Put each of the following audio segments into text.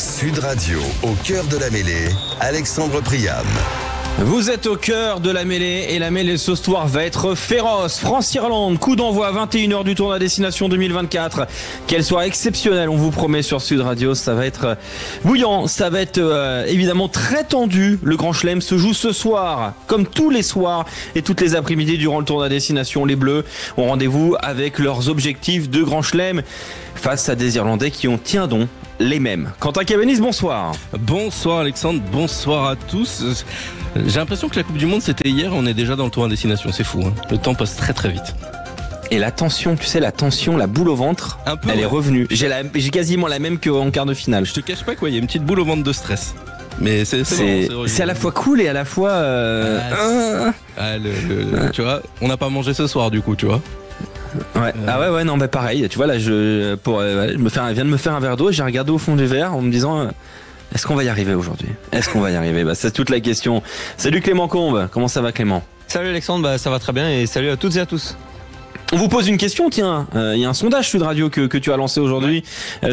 Sud Radio, au cœur de la mêlée, Alexandre Priam. Vous êtes au cœur de la mêlée et la mêlée ce soir va être féroce. France-Irlande, coup d'envoi à 21h du tournoi Destination 2024. Qu'elle soit exceptionnelle, on vous promet sur Sud Radio. Ça va être bouillant, ça va être évidemment très tendu. Le Grand Chelem se joue ce soir, comme tous les soirs et toutes les après-midi durant le tournoi Destination. Les Bleus ont rendez-vous avec leurs objectifs de Grand Chelem face à des Irlandais qui ont, tiens donc, les mêmes. Quentin Cabanis, bonsoir. Bonsoir Alexandre, bonsoir à tous. J'ai l'impression que la Coupe du Monde c'était hier, on est déjà dans le tour à destination, c'est fou, hein. Le temps passe très très vite. Et la tension, tu sais, la boule au ventre, elle est revenue. J'ai quasiment la même qu'en quart de finale. Je te cache pas quoi, il y a une petite boule au ventre de stress. Mais c'est à la fois cool et à la fois... tu vois, on n'a pas mangé ce soir du coup, tu vois. Ouais. Ah ouais, non, bah pareil, tu vois, là, je viens de me faire un verre d'eau et j'ai regardé au fond du verre en me disant... Est-ce qu'on va y arriver aujourd'hui ? Est-ce qu'on va y arriver ? C'est toute la question. Salut Clément Combe, comment ça va Clément ? Salut Alexandre, ça va très bien et salut à toutes et à tous. On vous pose une question, tiens, il y a un sondage Sud Radio que tu as lancé aujourd'hui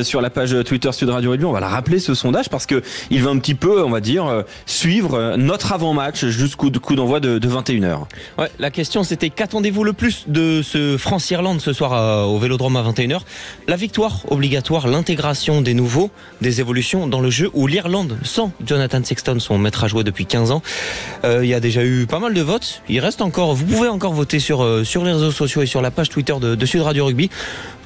sur la page Twitter Sud Radio Rugby. On va la rappeler ce sondage parce que il va un petit peu, on va dire, suivre notre avant-match jusqu'au coup d'envoi de 21h. Ouais, la question c'était qu'attendez-vous le plus de ce France-Irlande ce soir au Vélodrome à 21h ? La victoire obligatoire, l'intégration des nouveaux, des évolutions dans le jeu ou l'Irlande sans Jonathan Sexton, son maître à jouer depuis 15 ans. Il y a déjà eu pas mal de votes. Il reste encore, vous pouvez encore voter sur les réseaux sociaux et sur la page Twitter de Sud Radio Rugby.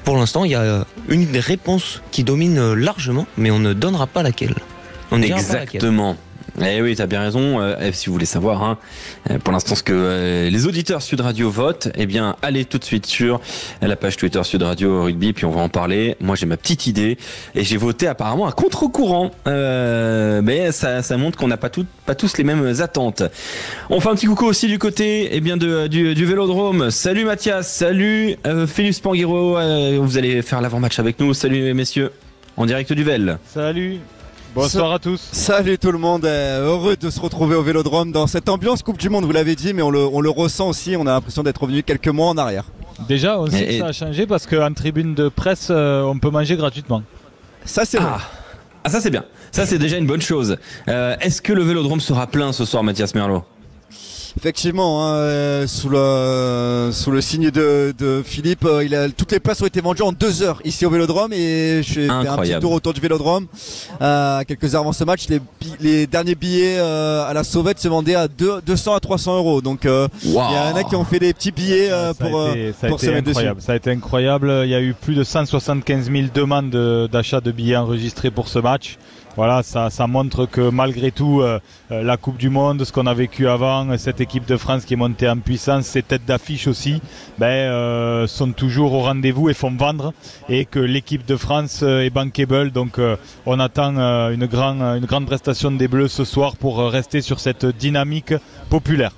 Pour l'instant, il y a une réponse qui domine largement, mais on ne donnera pas laquelle. On ne dira pas laquelle. Exactement. Eh oui, t'as bien raison. Si vous voulez savoir, pour l'instant ce que les auditeurs Sud Radio votent, eh bien, allez tout de suite sur la page Twitter Sud Radio Rugby, puis on va en parler. Moi, j'ai ma petite idée et j'ai voté apparemment à contre-courant, mais ça montre qu'on n'a pas tous les mêmes attentes. On fait un petit coucou aussi du côté, du Vélodrome. Salut Mathias, salut Philippe Spanghero. Vous allez faire l'avant-match avec nous. Salut messieurs, en direct du Vel. Salut. Bonsoir à tous. Salut tout le monde, heureux de se retrouver au Vélodrome dans cette ambiance Coupe du Monde, vous l'avez dit, mais on le ressent aussi, on a l'impression d'être revenu quelques mois en arrière. Déjà, on sait que ça a changé parce qu'en tribune de presse, on peut manger gratuitement. Ça c'est vrai. Ah ça c'est bien, ça c'est déjà une bonne chose. Est-ce que le Vélodrome sera plein ce soir, Mathias Merlot ? Effectivement, sous le signe de Philippe, toutes les places ont été vendues en 2 heures ici au Vélodrome et je fais un petit tour autour du Vélodrome. Quelques heures avant ce match, les derniers billets à la sauvette se vendaient à 200 à 300 euros. Donc il y en a qui ont fait des petits billets pour se mettre dessus. Ça a été incroyable. Il y a eu plus de 175 000 demandes d'achat de billets enregistrés pour ce match. Voilà, ça montre que malgré tout, la Coupe du Monde, ce qu'on a vécu avant, cette équipe de France qui est montée en puissance, ces têtes d'affiche aussi, sont toujours au rendez-vous et font vendre. Et que l'équipe de France est bankable. Donc on attend une grande prestation des Bleus ce soir pour rester sur cette dynamique populaire.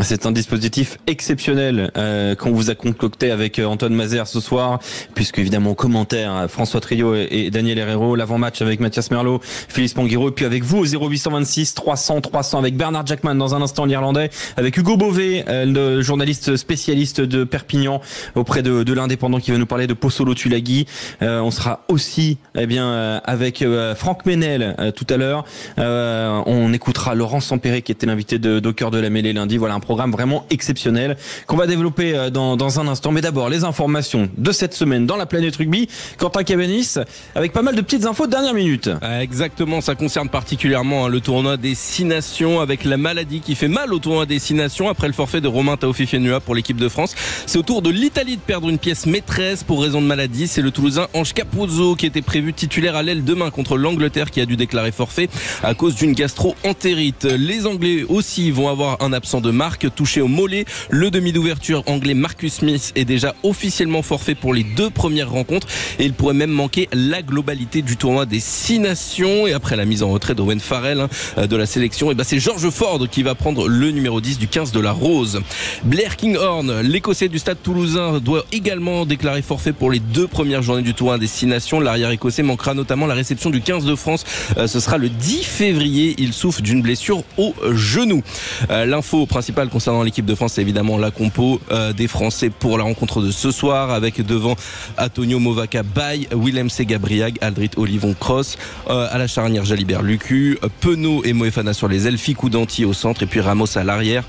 C'est un dispositif exceptionnel qu'on vous a concocté avec Antoine Mazer ce soir, puisque évidemment en commentaire François Trio et Daniel Herrero, l'avant-match avec Mathias Merlot, Philippe Spanghero, et puis avec vous au 0826 300 300 avec Bernard Jackman dans un instant, l'Irlandais, avec Hugo Beauvais, le journaliste spécialiste de Perpignan auprès de l'Indépendant qui va nous parler de Pozzolo Tulagi. On sera aussi avec Franck Ménel tout à l'heure. On écoutera Laurent Sampéré qui était l'invité d'Au cœur de la mêlée lundi. Voilà un programme vraiment exceptionnel qu'on va développer dans un instant. Mais d'abord, les informations de cette semaine dans la planète rugby. Quentin Cabanis, avec pas mal de petites infos de dernière minute. Exactement, ça concerne particulièrement le tournoi des 6 nations avec la maladie qui fait mal au tournoi des 6 nations après le forfait de Romain Taofifenua pour l'équipe de France. C'est au tour de l'Italie de perdre une pièce maîtresse pour raison de maladie. C'est le Toulousain Ange Capozzo qui était prévu titulaire à l'aile demain contre l'Angleterre qui a dû déclarer forfait à cause d'une gastro-entérite. Les Anglais aussi vont avoir un absent de marque touché au mollet. Le demi d'ouverture anglais Marcus Smith est déjà officiellement forfait pour les 2 premières rencontres et il pourrait même manquer la globalité du tournoi des 6 nations. Et après la mise en retrait d'Owen Farrell de la sélection, c'est George Ford qui va prendre le numéro 10 du 15 de la Rose. Blair Kinghorn, l'écossais du stade toulousain, doit également déclarer forfait pour les 2 premières journées du tournoi des 6 nations. L'arrière écossais manquera notamment la réception du 15 de France. Ce sera le 10 février. Il souffre d'une blessure au genou. L'info principale principal concernant l'équipe de France, c'est évidemment la compo des Français pour la rencontre de ce soir, avec devant Antonio Movaca Baye, Willem Segabriag, Aldrit Olivon Cross, à la charnière Jalibert Lucu, Penaud et Moefana sur les ailes, Ficou Danti au centre et puis Ramos à l'arrière.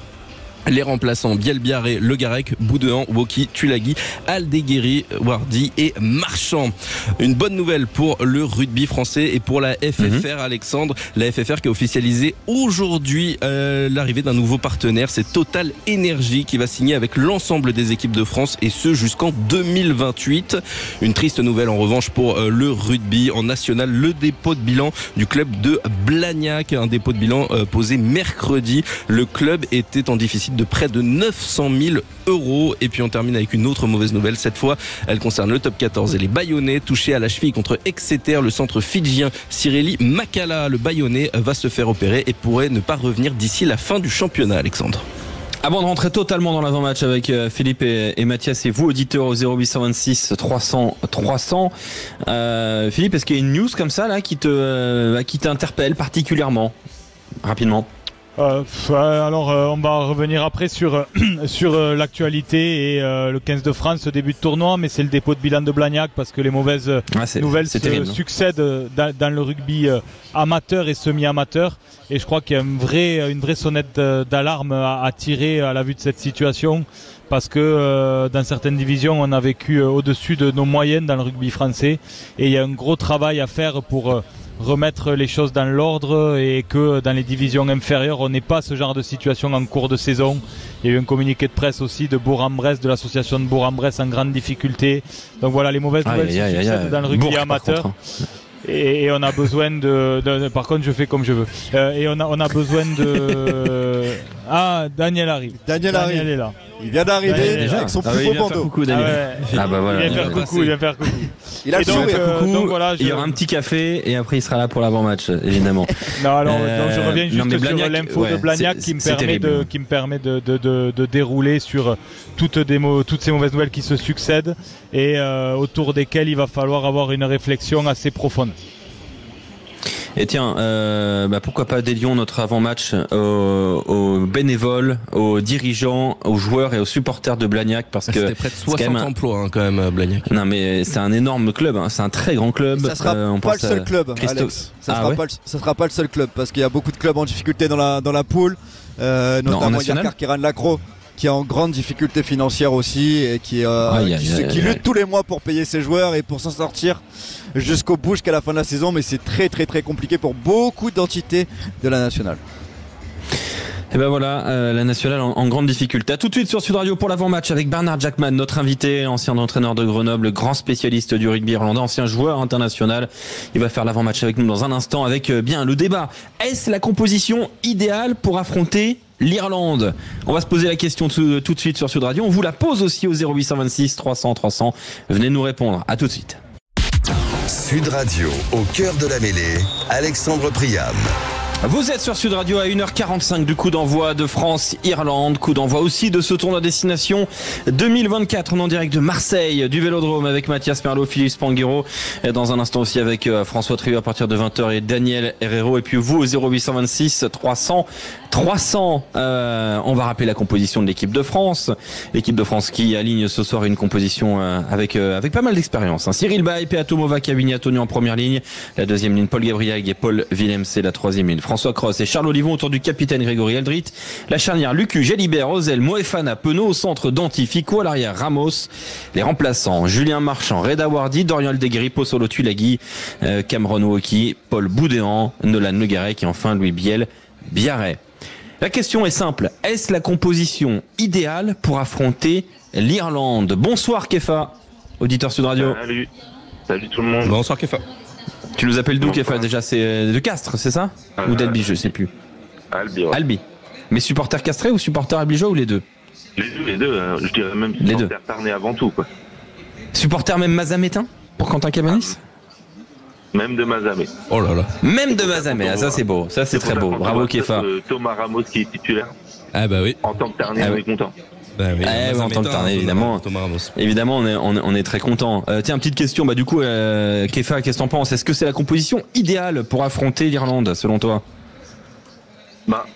Les remplaçants Bielbiaré, Le Garec, Boudéan, Woki, Tulagi, Aldeguerri, Wardy et Marchand. Une bonne nouvelle pour le rugby français et pour la FFR, Alexandre. La FFR qui a officialisé aujourd'hui l'arrivée d'un nouveau partenaire, c'est Total Energy, qui va signer avec l'ensemble des équipes de France et ce jusqu'en 2028. Une triste nouvelle en revanche pour le rugby en national, le dépôt de bilan du club de Blagnac, un dépôt de bilan posé mercredi. Le club était en déficit de près de 900 000 €. Et puis on termine avec une autre mauvaise nouvelle. Cette fois, elle concerne le top 14 et les Bayonnais touchés à la cheville contre Exeter. Le centre fidjien Cirelli Makala, le Bayonnais, va se faire opérer et pourrait ne pas revenir d'ici la fin du championnat, Alexandre. Avant de rentrer totalement dans l'avant-match avec Philippe et Mathias et vous, auditeurs au 0826 300 300, Philippe, est-ce qu'il y a une news comme ça là qui t'interpelle particulièrement, rapidement? Alors on va revenir après sur l'actualité et le 15 de France, ce début de tournoi, mais c'est le dépôt de bilan de Blagnac parce que les mauvaises nouvelles succèdent dans le rugby amateur et semi-amateur, et je crois qu'il y a une vraie sonnette d'alarme à tirer à la vue de cette situation, parce que dans certaines divisions on a vécu au-dessus de nos moyennes dans le rugby français, et il y a un gros travail à faire pour remettre les choses dans l'ordre, et que dans les divisions inférieures on n'ait pas ce genre de situation en cours de saison. Il y a eu un communiqué de presse aussi de Bourg-en-Bresse, de l'association de Bourg-en-Bresse en grande difficulté. Donc voilà, les mauvaises nouvelles se succèdent dans le rugby amateur. Et on a besoin par contre je fais comme je veux, et on a besoin de Daniel arrive. Daniel est là. Il vient d'arriver avec son plus beau bandeau. Coucou, Daniel. Voilà. Il vient faire coucou. Il a donc voilà, il y aura un petit café et après il sera là pour l'avant-match, évidemment. Non, alors donc je reviens juste sur l'info de Blagnac qui me permet de dérouler sur toutes ces mauvaises nouvelles qui se succèdent et autour desquelles il va falloir avoir une réflexion assez profonde. Et tiens, pourquoi pas dédions notre avant-match aux bénévoles, aux dirigeants, aux joueurs et aux supporters de Blagnac, parce que c'était près de 60 emplois quand même, Blagnac. Non mais c'est un énorme club, c'est un très grand club. Ça sera pas le seul club, Alex. Ça sera pas le seul club, parce qu'il y a beaucoup de clubs en difficulté dans la poule, notamment il y a Carqueiranne-Lacroix qui est en grande difficulté financière aussi, et qui lutte tous les mois pour payer ses joueurs et pour s'en sortir jusqu'au bout, jusqu'à la fin de la saison, mais c'est très très très compliqué pour beaucoup d'entités de la nationale. Et ben voilà, la nationale en grande difficulté. À tout de suite sur Sud Radio pour l'avant-match avec Bernard Jackman, notre invité, ancien entraîneur de Grenoble, grand spécialiste du rugby irlandais, ancien joueur international. Il va faire l'avant-match avec nous dans un instant avec bien le débat. Est-ce la composition idéale pour affronter l'Irlande? On va se poser la question tout de suite sur Sud Radio. On vous la pose aussi au 0826 300 300. Venez nous répondre. À tout de suite. Sud Radio, au cœur de la mêlée, Alexandre Priam. Vous êtes sur Sud Radio à 1h45 du coup d'envoi de France-Irlande, coup d'envoi aussi de ce tournoi destination 2024. On est en direct de Marseille, du Vélodrome, avec Mathias Merlot, Philippe Spanghero, et dans un instant aussi avec François Trio à partir de 20h et Daniel Herrero. Et puis vous au 0826 300 300. On va rappeler la composition de l'équipe de France. L'équipe de France qui aligne ce soir une composition avec pas mal d'expérience. Cyril Baye, Peato Movaca, Tony en première ligne. La deuxième ligne, Paul Gabriel et Paul Willem, c'est la troisième ligne. François Cross et Charles Olivon autour du capitaine Grégory Aldrit. La charnière, Lucu, Jalibert, Ozel, Moefana, Penaud au centre, Danti, Ficou à l'arrière, Ramos. Les remplaçants, Julien Marchand, Reda Wardy, Dorian Aldeguerri, Possolo Tulagi, Cameron Woki, Paul Boudéan, Nolan Le Garec et enfin Louis Bielbiaré. La question est simple. Est-ce la composition idéale pour affronter l'Irlande? Bonsoir Kefa, auditeur Sud Radio. Salut tout le monde. Bonsoir Kefa. Tu nous appelles d'où Kefa? Déjà c'est de Castres, c'est ça? Ou d'Albi, je sais plus. Albi, ouais. Albi. Mais supporter castré ou supporter albigeois ou les deux? Les deux, je dirais même supporter tarné avant tout, quoi. Supporter même mazamétain pour Quentin Cabanis? Même de Mazamet. Oh là là. Même de Mazamet, ça c'est beau, ça c'est très beau. Bravo Kefa. Thomas Ramos qui est titulaire. Ah bah oui. En tant que tarné, on est content. Bah oui, en tant que tarné, évidemment. Évidemment, on est très content. Tiens, petite question, du coup, Kefa, qu'est-ce que t'en penses? Est-ce que c'est la composition idéale pour affronter l'Irlande, selon toi?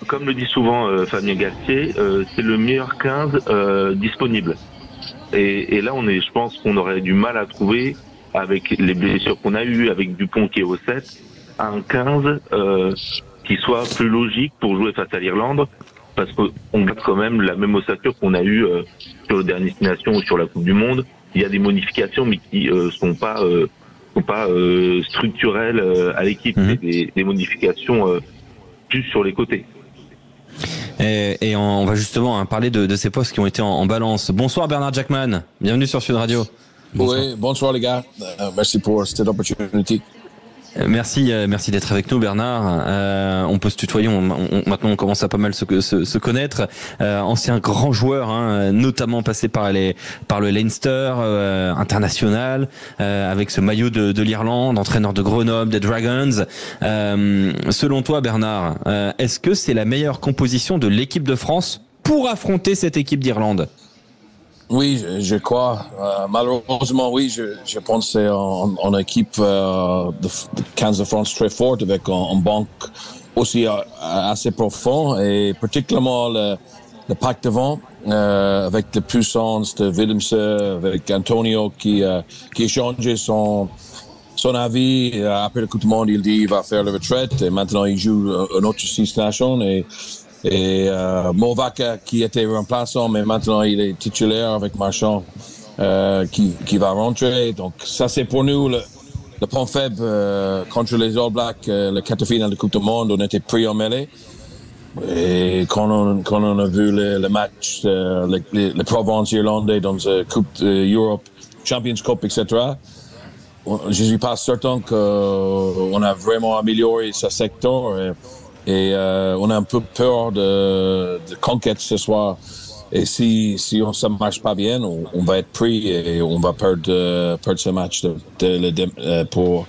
Comme le dit souvent Fabien Galtier, c'est le meilleur 15 disponible. Et là, je pense qu'on aurait du mal à trouver, avec les blessures qu'on a eues, avec Dupont qui est au 7, un 15 qui soit plus logique pour jouer face à l'Irlande, parce qu'on garde quand même la même ossature qu'on a eue sur le dernier Destination ou sur la Coupe du Monde. Il y a des modifications, mais qui sont pas structurelles à l'équipe. C'est des modifications plus sur les côtés. Et on va justement parler de ces postes qui ont été en balance. Bonsoir Bernard Jackman, bienvenue sur Sud Radio. Bonsoir. Oui, bonsoir les gars, merci pour cette opportunité. Merci d'être avec nous Bernard. On peut se tutoyer, maintenant on commence à pas mal se connaître. Ancien grand joueur, notamment passé par le Leinster international, avec ce maillot de l'Irlande, entraîneur de Grenoble, des Dragons. Selon toi Bernard, est-ce que c'est la meilleure composition de l'équipe de France pour affronter cette équipe d'Irlande ? Oui, je crois. Malheureusement, oui, je pense que c'est en équipe de 15 de France très forte, avec un banc aussi assez profond, et particulièrement le pack devant, avec la puissance de Willemse, avec Antonio qui a changé son avis. Après le Coupe du Monde, il dit qu'il va faire la retraite, et maintenant il joue un autre Six Nations, et Movaka qui était remplaçant, mais maintenant il est titulaire avec Marchand qui va rentrer. Donc ça, c'est pour nous le point faible contre les All Blacks. Le quart de finale de Coupe du Monde, on était pris en mêlée. Et quand on a vu le match, le Provence irlandais dans la Coupe Europe, Champions Cup, etc., je ne suis pas certain qu'on a vraiment amélioré ce secteur. Et on a un peu peur de conquête ce soir. Et si ça ne marche pas bien, on va être pris et on va perdre ce match pour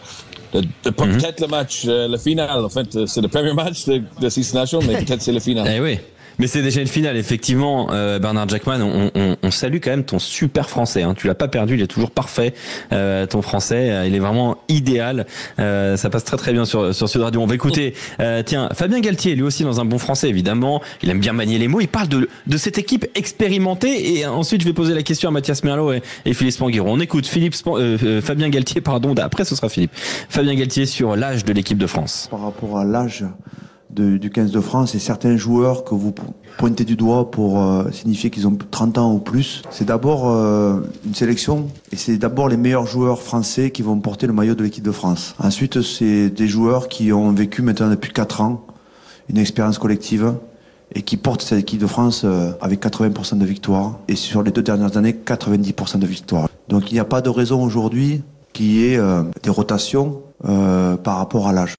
peut-être le match, le final. En fait, c'est le premier match de Six Nations, mais peut-être c'est le final. Eh oui. Mais c'est déjà une finale, effectivement. Bernard Jackman, on salue quand même ton super français. Tu l'as pas perdu, il est toujours parfait. Ton français, il est vraiment idéal. Ça passe très très bien sur Sud Radio. On va écouter. Tiens, Fabien Galtier, lui aussi dans un bon français, évidemment. Il aime bien manier les mots. Il parle de cette équipe expérimentée. Et ensuite, je vais poser la question à Mathias Merlot et Philippe Spanghero. On écoute Fabien Galtier, pardon. Après, ce sera Philippe. Fabien Galtier sur l'âge de l'équipe de France. Par rapport à l'âge du 15 de France, et certains joueurs que vous pointez du doigt pour signifier qu'ils ont 30 ans ou plus, c'est d'abord une sélection, et c'est d'abord les meilleurs joueurs français qui vont porter le maillot de l'équipe de France. Ensuite, c'est des joueurs qui ont vécu maintenant depuis 4 ans une expérience collective et qui portent cette équipe de France avec 80% de victoires, et sur les 2 dernières années, 90% de victoires. Donc il n'y a pas de raison aujourd'hui qu'il y ait des rotations par rapport à l'âge.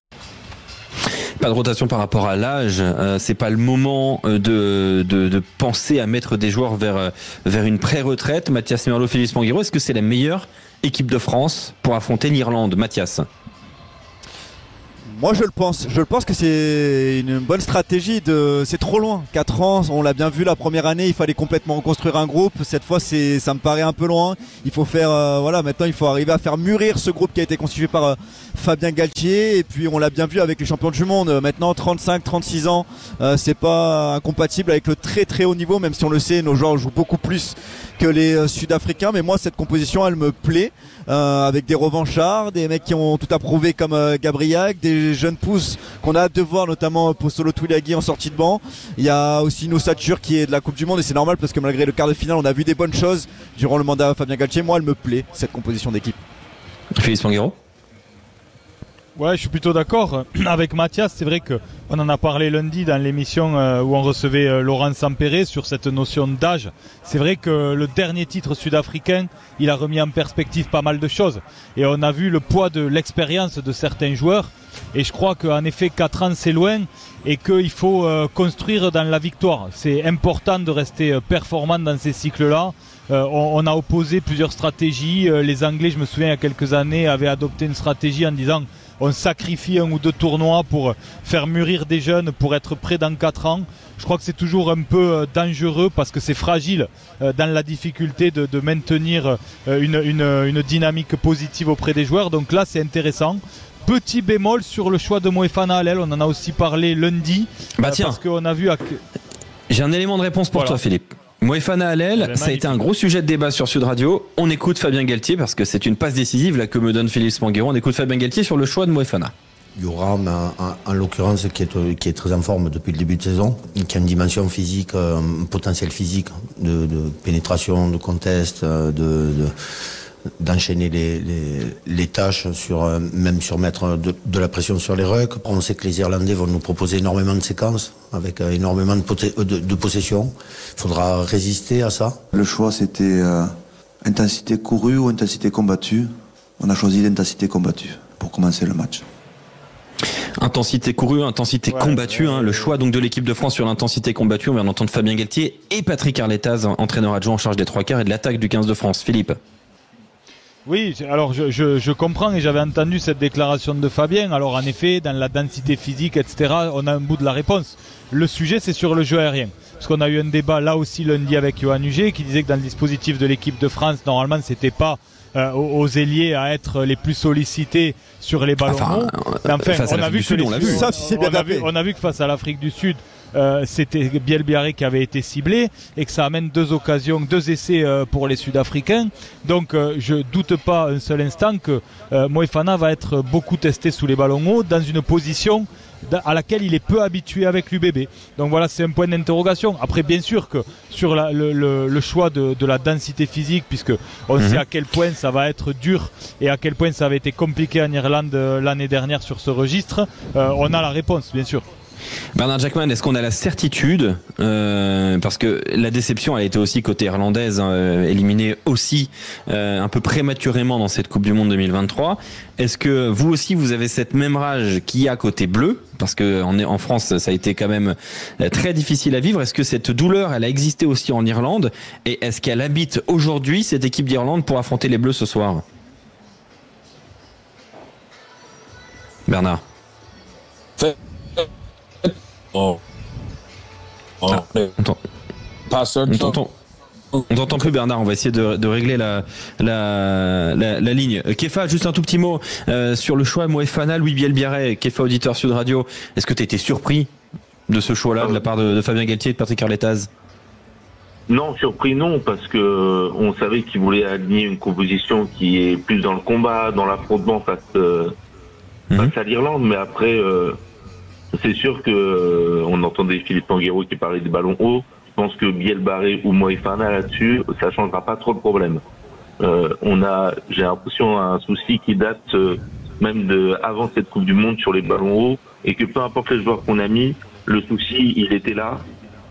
Pas de rotation par rapport à l'âge, c'est pas le moment de penser à mettre des joueurs vers une pré-retraite. Mathias Merlot, Philippe Spanghero, est-ce que c'est la meilleure équipe de France pour affronter l'Irlande, Mathias? Moi je le pense que c'est une bonne stratégie c'est trop loin. 4 ans, on l'a bien vu la première année, il fallait complètement reconstruire un groupe. Cette fois ça me paraît un peu loin. Il faut faire maintenant il faut arriver à faire mûrir ce groupe qui a été constitué par Fabien Galtier, et puis on l'a bien vu avec les champions du monde. Maintenant 35-36 ans, c'est pas incompatible avec le très très haut niveau, même si on le sait, nos joueurs jouent beaucoup plus que les Sud-Africains. Mais moi cette composition elle me plaît, avec des revanchards, des mecs qui ont tout approuvé comme Gabriac, des jeunes pousses qu'on a hâte de voir, notamment Postolo Twilaghi en sortie de banc. Il y a aussi une ossature qui est de la Coupe du Monde, et c'est normal parce que malgré le quart de finale on a vu des bonnes choses durant le mandat Fabien Galtier. Moi elle me plaît, cette composition d'équipe. Philippe Spanghero. Ouais, je suis plutôt d'accord avec Mathias. C'est vrai qu'on en a parlé lundi dans l'émission où on recevait Laurent Sampéré sur cette notion d'âge. C'est vrai que le dernier titre sud-africain, il a remis en perspective pas mal de choses. Et on a vu le poids de l'expérience de certains joueurs. Et je crois qu'en effet, 4 ans, c'est loin, et qu'il faut construire dans la victoire. C'est important de rester performant dans ces cycles-là. On a opposé plusieurs stratégies. Les Anglais, je me souviens, il y a quelques années, avaient adopté une stratégie en disant on sacrifie 1 ou 2 tournois pour faire mûrir des jeunes pour être prêts dans 4 ans. Je crois que c'est toujours un peu dangereux parce que c'est fragile dans la difficulté de maintenir une dynamique positive auprès des joueurs. Donc là, c'est intéressant. Petit bémol sur le choix de Moefana à l'aile, on en a aussi parlé lundi. Tiens, parce qu'on a vu. J'ai un élément de réponse pour toi, Philippe. Moefana à l'aile, ça a été un gros sujet de débat sur Sud Radio. On écoute Fabien Galtier parce que c'est une passe décisive là que me donne Philippe Spanghero. On écoute Fabien Galtier sur le choix de Moefana. Yoram, en l'occurrence, qui est très en forme depuis le début de saison, qui a une dimension physique, un potentiel physique de pénétration, de contest, d'enchaîner les tâches, même sur mettre de la pression sur les rucks. On sait que les Irlandais vont nous proposer énormément de séquences, avec énormément de possession. Il faudra résister à ça. Le choix, c'était intensité courue ou intensité combattue. On a choisi l'intensité combattue pour commencer le match. Intensité courue, intensité combattue, le choix donc de l'équipe de France sur l'intensité combattue. On vient d'entendre Fabien Galtier et Patrick Arletaz, entraîneur adjoint en charge des 3/4 et de l'attaque du 15 de France. Philippe. Oui, alors je comprends et j'avais entendu cette déclaration de Fabien. Alors en effet, dans la densité physique, etc., on a un bout de la réponse. Le sujet, c'est sur le jeu aérien. Parce qu'on a eu un débat là aussi lundi avec Johan Huget qui disait que dans le dispositif de l'équipe de France, normalement, c'était pas aux ailiers à être les plus sollicités sur les ballons hauts. On a vu que face à l'Afrique du Sud, c'était Biel Biarré qui avait été ciblé et que ça amène 2 essais pour les Sud-Africains. Donc je doute pas un seul instant que Moefana va être beaucoup testé sous les ballons hauts dans une position à laquelle il est peu habitué avec l'UBB. Donc voilà, c'est un point d'interrogation. Après, bien sûr que sur le choix de la densité physique, puisque on sait à quel point ça va être dur et à quel point ça avait été compliqué en Irlande l'année dernière sur ce registre, on a la réponse, bien sûr. Bernard Jackman, est-ce qu'on a la certitude, parce que la déception elle a été aussi côté irlandaise, éliminée aussi un peu prématurément dans cette Coupe du Monde 2023, est-ce que vous aussi vous avez cette même rage qu'il y a côté bleu, parce que en France ça a été quand même très difficile à vivre, est-ce que cette douleur elle a existé aussi en Irlande, et est-ce qu'elle habite aujourd'hui cette équipe d'Irlande pour affronter les Bleus ce soir? Bernard. On t'entend plus, Bernard. On va essayer de régler la ligne. Kefa, juste un tout petit mot sur le choix Moefana, Louis Biel-Biarré. Kefa, auditeur Sud Radio. Est-ce que tu as été surpris de ce choix-là de la part de Fabien Galtier et de Patrick Arletaz? Non, surpris non, parce que on savait qu'il voulait aligner une composition qui est plus dans le combat, dans l'affrontement face à l'Irlande. Mais après, c'est sûr que on entendait Philippe Spanghero qui parlait des ballons hauts. Je pense que Biel Barré ou Moefana là-dessus, ça changera pas trop le problème. J'ai l'impression, un souci qui date même avant cette Coupe du Monde sur les ballons hauts, et que peu importe les joueurs qu'on a mis, le souci il était là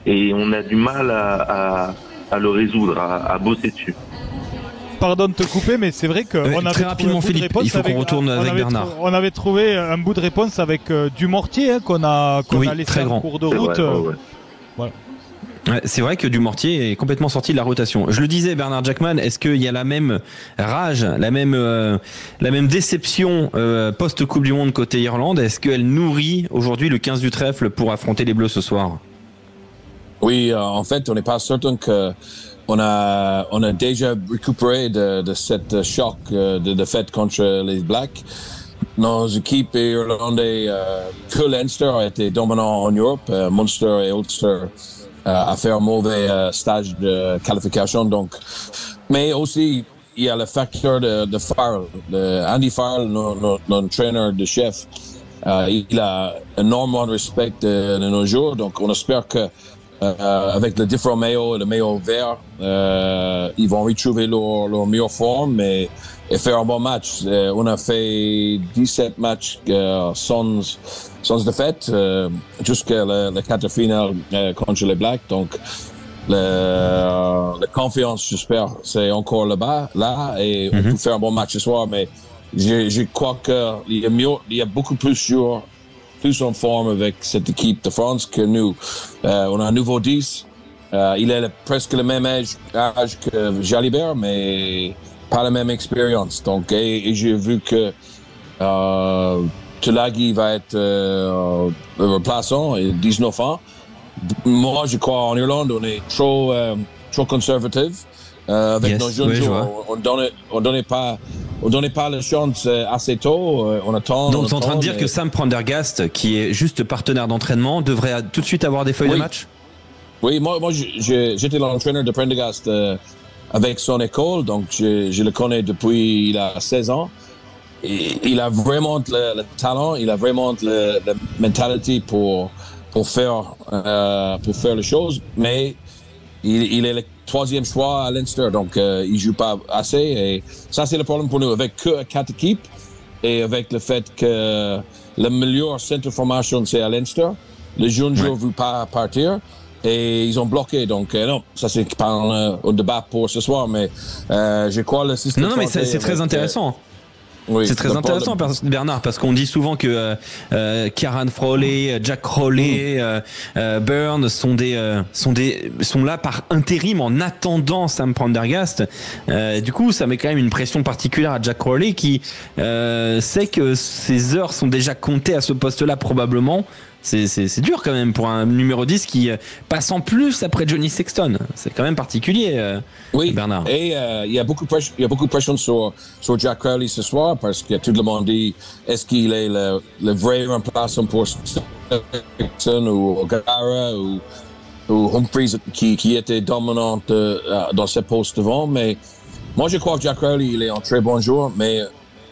et on a du mal à le résoudre, à bosser dessus. Pardon de te couper, mais c'est vrai qu'on avait rapidement, Philippe, il faut qu'on retourne avec Bernard. On avait trouvé un bout de réponse avec Dumortier qu'on a laissé en cours de route. Voilà. Ouais, c'est vrai que Dumortier est complètement sorti de la rotation. Je le disais, Bernard Jackman, est-ce qu'il y a la même rage, la même déception post-Coupe du Monde côté Irlande? Est-ce qu'elle nourrit aujourd'hui le 15 du trèfle pour affronter les Bleus ce soir? Oui, en fait, on n'est pas certain que on a déjà récupéré de cette choc de défaite contre les Blacks. Nos équipes irlandaises, que Leinster a été dominant en Europe, Munster et Ulster a fait un mauvais stage de qualification. Donc, mais aussi il y a le facteur de Farrell, Andy Farrell, notre entraîneur de chef. Il a énormément de respect de nos joueurs, donc on espère que avec le différent maillot et le maillot vert, ils vont retrouver leur meilleure forme et faire un bon match. On a fait 17 matchs sans défaite jusqu'à la quart finale contre les Blacks. Donc, la confiance, j'espère, c'est encore là et on peut faire un bon match ce soir. Mais je crois qu'il y a beaucoup plus joueurs plus en forme avec cette équipe de France que nous. On a un nouveau 10. Il a presque le même âge que Jalibert, mais pas la même expérience. Donc, et j'ai vu que Tulagi va être remplaçant, et 19 ans. Moi, je crois en Irlande, on est trop conservatif avec nos jeunes joueurs. On donnait pas on donnait pas la chance assez tôt. On attend. Donc, tu es en train de dire que Sam Prendergast, qui est juste partenaire d'entraînement, devrait tout de suite avoir des feuilles de match? Oui, moi j'étais l'entraîneur de Prendergast avec son école, donc je le connais depuis il a 16 ans. Et il a vraiment le talent, il a vraiment la mentalité pour faire les choses, mais il est le 3e choix à Leinster, donc il joue pas assez, et ça c'est le problème pour nous avec que 4 équipes et avec le fait que le meilleur centre de formation c'est à Leinster, les jeunes joueurs ne veulent pas partir et ils ont bloqué, donc non, ça c'est pas un débat pour ce soir, mais je crois le système. Non mais c'est très intéressant. Oui, c'est très intéressant, Bernard, parce qu'on dit souvent que Kieran Frawley, Jack Crowley, Burn sont là par intérim en attendant Sam Prendergast. Du coup, ça met quand même une pression particulière à Jack Crowley qui sait que ses heures sont déjà comptées à ce poste-là probablement. C'est dur quand même pour un numéro 10 qui passe en plus après Johnny Sexton. C'est quand même particulier, Bernard. Et il y a beaucoup de pression sur Jack Crowley ce soir parce que tout le monde dit est-ce qu'il est le vrai remplaçant pour Sexton ou O'Gara ou Humphries qui était dominant dans ce poste devant. Mais moi je crois que Jack Crowley il est un très bon joueur, mais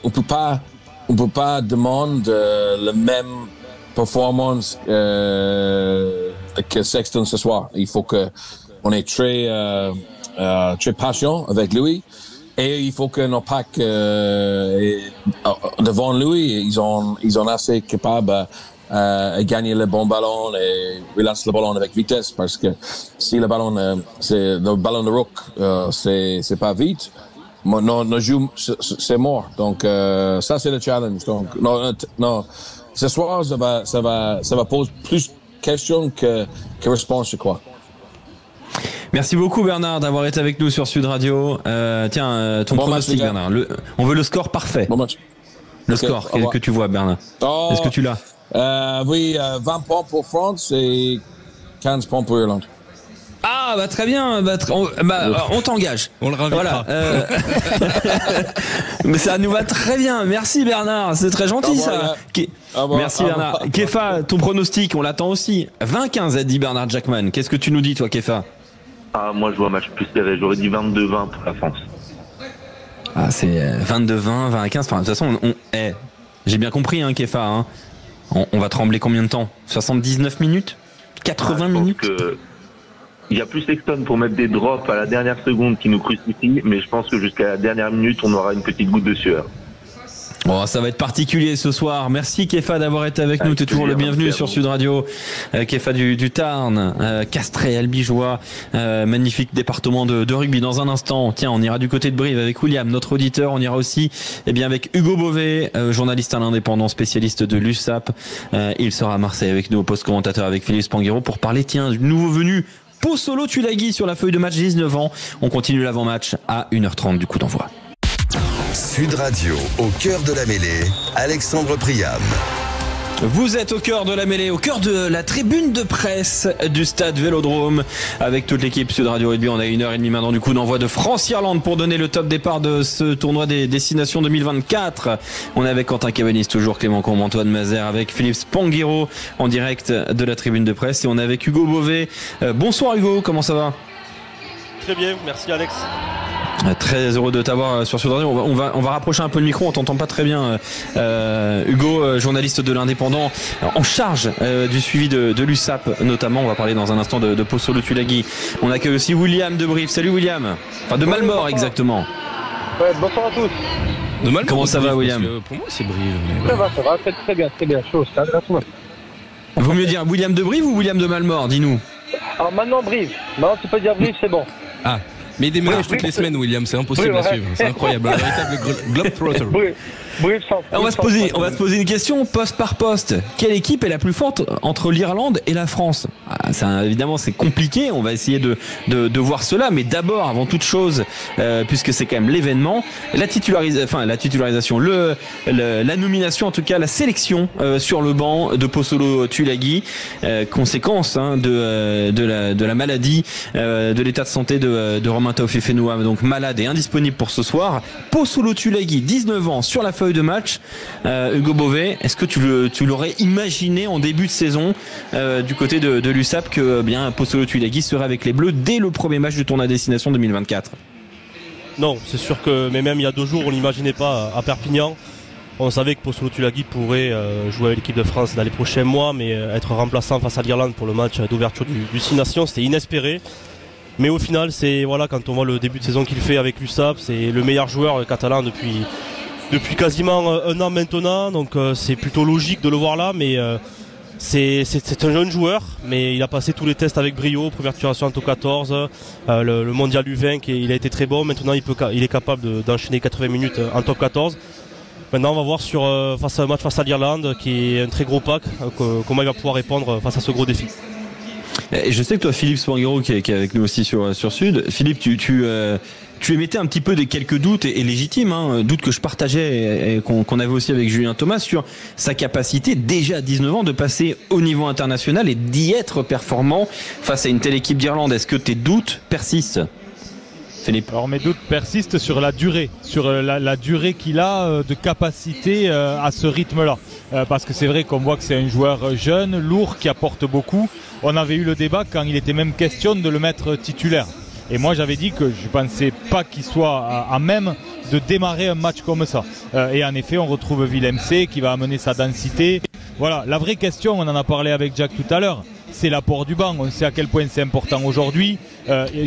on peut pas demander le même performance que Sexton ce soir. Il faut que on est très patient avec lui et il faut que nos packs devant lui ils ont assez capable à gagner le bon ballon et relancer le ballon avec vitesse, parce que si le ballon de rook c'est pas vite, nos jeux c'est mort. Donc ça c'est le challenge. Donc non. Ce soir, ça va poser plus de questions que réponses, je crois. Merci beaucoup, Bernard, d'avoir été avec nous sur Sud Radio. Tiens, ton pronostic, Bernard. On veut le score parfait. Bon match. Le score que tu vois, Bernard. Est-ce que tu l'as? Oui, 20 points pour France et 15 points pour Irlande. Ah bah très bien, on t'engage. On le ravitera. Voilà. Mais ça nous va très bien. Merci Bernard, c'est très gentil ça. Merci Bernard. Kefa, ton pronostic, on l'attend aussi. 20-15 a dit Bernard Jackman. Qu'est-ce que tu nous dis toi, Kefa? Moi je vois un match plus serré. J'aurais dit 22-20 pour la France. Ah c'est 22-20, 20-15. Enfin, de toute façon, j'ai bien compris, Kefa. Hein. On va trembler combien de temps? 79 minutes? 80 minutes? Il y a plus Sexton pour mettre des drops à la dernière seconde qui nous crucifie, mais je pense que jusqu'à la dernière minute, on aura une petite goutte de sueur. Bon, ça va être particulier ce soir. Merci Kefa d'avoir été avec nous. Tu es toujours le bienvenu sur Sud Radio. Kefa du Tarn, Castré, Albigeois, magnifique département de rugby. Dans un instant, tiens, on ira du côté de Brive avec William, notre auditeur. On ira aussi avec Hugo Beauvais, journaliste à l'indépendant, spécialiste de l'USAP. Il sera à Marseille avec nous au poste commentateur avec Philippe Spanghero pour parler, du nouveau venu Posolo Tulagi sur la feuille de match, 19 ans. On continue l'avant-match à 1h30 du coup d'envoi. Sud Radio, au cœur de la mêlée, Alexandre Priam. Vous êtes au cœur de la mêlée, au cœur de la tribune de presse du stade Vélodrome avec toute l'équipe Sud Radio Rugby. On a 1h30 maintenant du coup d'envoi de France-Irlande pour donner le top départ de ce tournoi des destinations 2024. On est avec Quentin Cavanis, toujours Clément Combe, Antoine Mazer, avec Philippe Spanghero en direct de la tribune de presse, et on est avec Hugo Beauvais. Bonsoir Hugo, comment ça va? Très bien, merci Alex. Très heureux de t'avoir sur Sud Radio. On va rapprocher un peu le micro, on t'entend pas très bien. Hugo, journaliste de l'Indépendant, en charge du suivi de l'USAP notamment. On va parler dans un instant de Posolo Tulagi. On accueille aussi William de Brive. Salut William. Enfin de Malmort exactement. Ouais, bonsoir à tous. De Malmort. Comment ça va William? Pour moi c'est Brive. Mais... Ça va, très bien. Chaud, ça va. Vaut mieux dire William de Brive ou William de Malmort, dis-nous. Alors maintenant Brive. Maintenant tu peux dire Brive, c'est bon. Ah. Mais il déménage toutes les semaines, William, c'est impossible à suivre. C'est incroyable, un véritable globetrotter. On va se poser une question poste par poste. Quelle équipe est la plus forte entre l'Irlande et la France? Évidemment, c'est compliqué. On va essayer de voir cela. Mais d'abord, avant toute chose, puisque c'est quand même l'événement, la titularisation, la nomination, en tout cas, la sélection sur le banc de Posolo Tulagi, conséquence de la maladie, de l'état de santé de Romain Taofifenua, donc malade et indisponible pour ce soir. Posolo Tulagi, 19 ans, sur la feuille de match. Hugo Beauvais, est-ce que tu l'aurais imaginé en début de saison du côté de l'USAP que Posolo Tulagi serait avec les Bleus dès le premier match du tournoi Destination 2024? Non, c'est sûr que, mais même il y a 2 jours, on n'imaginait pas à Perpignan. On savait que Posolo Tulagi pourrait jouer avec l'équipe de France dans les prochains mois, mais être remplaçant face à l'Irlande pour le match d'ouverture du 6 Nations, c'était inespéré. Mais au final, quand on voit le début de saison qu'il fait avec l'USAP, c'est le meilleur joueur catalan depuis quasiment un an maintenant. Donc c'est plutôt logique de le voir là, mais c'est un jeune joueur, mais il a passé tous les tests avec brio, première titularisation en top 14, le mondial U20, il a été très bon. Maintenant, il est capable d'enchaîner 80 minutes en top 14. Maintenant, on va voir face à un match face à l'Irlande, qui est un très gros pack, comment il va pouvoir répondre face à ce gros défi. Je sais que toi, Philippe Spanghero, qui est avec nous aussi sur Sud, Philippe, tu émettais un petit peu quelques doutes et légitimes, doutes que je partageais et qu'on avait aussi avec Julien Thomas sur sa capacité déjà à 19 ans de passer au niveau international et d'y être performant face à une telle équipe d'Irlande. Est-ce que tes doutes persistent, Philippe? Alors mes doutes persistent sur la durée, la durée qu'il a de capacité à ce rythme-là. Parce que c'est vrai qu'on voit que c'est un joueur jeune, lourd, qui apporte beaucoup. On avait eu le débat quand il était même question de le mettre titulaire. Et moi j'avais dit que je pensais pas qu'il soit à même de démarrer un match comme ça. Et en effet on retrouve Villemc qui va amener sa densité. Voilà, la vraie question, on en a parlé avec Jack tout à l'heure, c'est l'apport du banc. On sait à quel point c'est important aujourd'hui.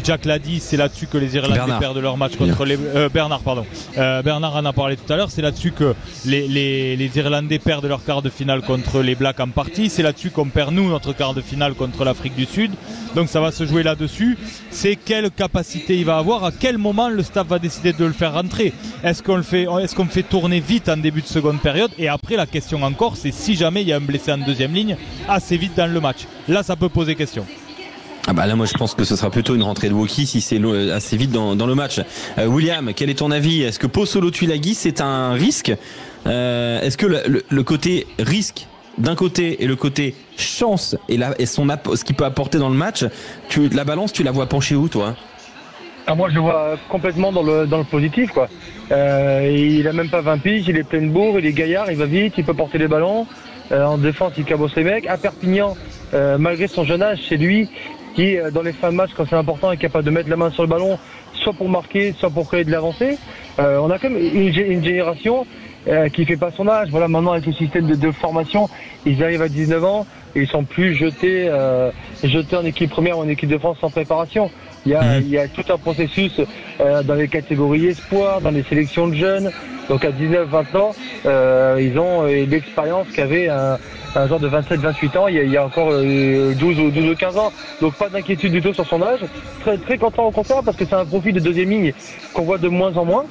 Jack l'a dit, c'est là-dessus que les Irlandais perdent leur match contre les... Bernard en a parlé tout à l'heure. C'est là-dessus que les Irlandais perdent leur quart de finale contre les Blacks en partie. C'est là-dessus qu'on perd nous notre quart de finale contre l'Afrique du Sud. Donc ça va se jouer là-dessus. C'est quelle capacité il va avoir, à quel moment le staff va décider de le faire rentrer. Est-ce qu'on fait tourner vite en début de seconde période? Et après la question encore, c'est si jamais il y a un blessé en deuxième ligne assez vite dans le match. Là ça peut poser question. Là moi je pense que ce sera plutôt une rentrée de Woki si c'est assez vite dans le match. William, quel est ton avis? Est-ce que Posolo Tulagi c'est un risque? Est-ce que le côté risque d'un côté et le côté chance et ce qu'il peut apporter dans le match, la balance tu la vois pencher où toi? Moi je le vois complètement dans le positif quoi. Il a même pas 20 piges, il est plein de bourre, il est gaillard, il va vite, il peut porter les ballons. En défense il cabosse les mecs. À Perpignan, malgré son jeune âge, c'est lui qui dans les fins de match quand c'est important est capable de mettre la main sur le ballon, soit pour marquer, soit pour créer de l'avancée. On a quand même une génération qui fait pas son âge. Voilà, maintenant avec le système de formation, ils arrivent à 19 ans et ils sont plus jetés en équipe première ou en équipe de France sans préparation. Il y a tout un processus dans les catégories espoirs, dans les sélections de jeunes. Donc à 19-20 ans, ils ont l'expérience qu'avait un joueur de 27-28 ans il y a encore 12 ou 15 ans. Donc pas d'inquiétude du tout sur son âge. Très, très content au contraire parce que c'est un profil de deuxième ligne qu'on voit de moins en moins.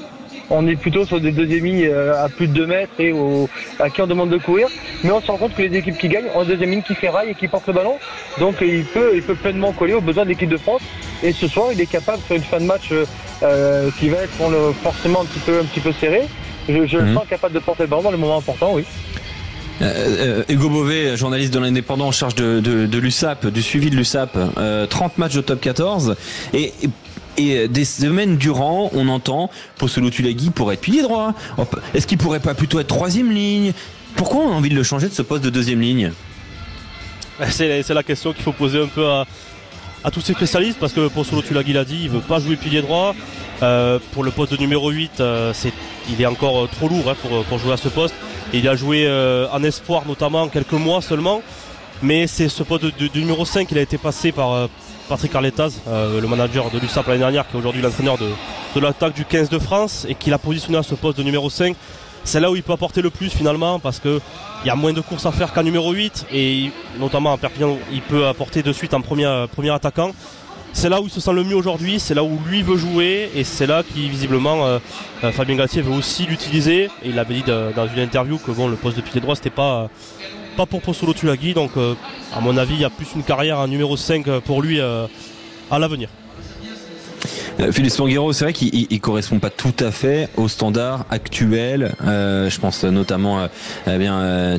On est plutôt sur des deuxième lignes à plus de 2 mètres et à qui on demande de courir. Mais on se rend compte que les équipes qui gagnent ont une deuxième ligne qui ferraille et qui porte le ballon. Donc il peut pleinement coller aux besoins de l'équipe de France. Et ce soir, il est capable de faire une fin de match qui va être forcément un petit peu serré. Je le sens capable de porter le ballon dans les moments importants, oui. Hugo Beauvais, journaliste de l'Indépendant en charge de l'USAP, du suivi de l'USAP, 30 matchs de top 14 et des semaines durant, on entend Posolo Tulagi pourrait être pilier droit. Est-ce qu'il pourrait pas plutôt être troisième ligne? Pourquoi on a envie de le changer de ce poste de deuxième ligne? C'est la question qu'il faut poser un peu à tous ces spécialistes parce que Posolo Tulagi l'a dit, il veut pas jouer pilier droit. Pour le poste de numéro 8, il est encore trop lourd pour jouer à ce poste. Et il a joué en espoir notamment quelques mois seulement. Mais c'est ce poste de numéro 5 qu'il a été passé par Patrick Arletaz, le manager de l'USAP l'année dernière, qui est aujourd'hui l'entraîneur de l'attaque du 15 de France et qui l'a positionné à ce poste de numéro 5. C'est là où il peut apporter le plus finalement parce qu'il y a moins de courses à faire qu'en numéro 8 et notamment à Perpignan il peut apporter de suite en premier attaquant. c'est là où il se sent le mieux aujourd'hui, c'est là où lui veut jouer et c'est là qui visiblement Fabien Galtier veut aussi l'utiliser. Et il avait dit dans une interview que bon, le poste de pilier droit c'était pas pour Posolo Tulagi, donc à mon avis il y a plus une carrière en numéro 5 pour lui à l'avenir. Philippe Spanghero, c'est vrai qu'il correspond pas tout à fait au standard actuel. Je pense notamment,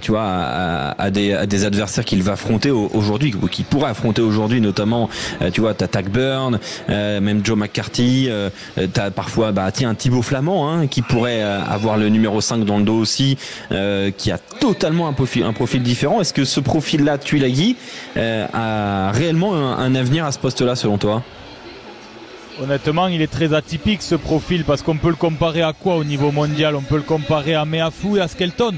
tu vois, à des adversaires qu'il va affronter aujourd'hui, ou qu'il pourrait affronter aujourd'hui, notamment, tu vois, t'as Tag Burn, même Joe McCarthy, t'as parfois, un Thibaut Flamand, qui pourrait avoir le numéro 5 dans le dos aussi, qui a totalement un profil différent. Est-ce que ce profil-là, Tulagi, a réellement un avenir à ce poste-là, selon toi? Honnêtement, il est très atypique ce profil parce qu'on peut le comparer à quoi au niveau mondial? On peut le comparer à Meafou et à Skelton,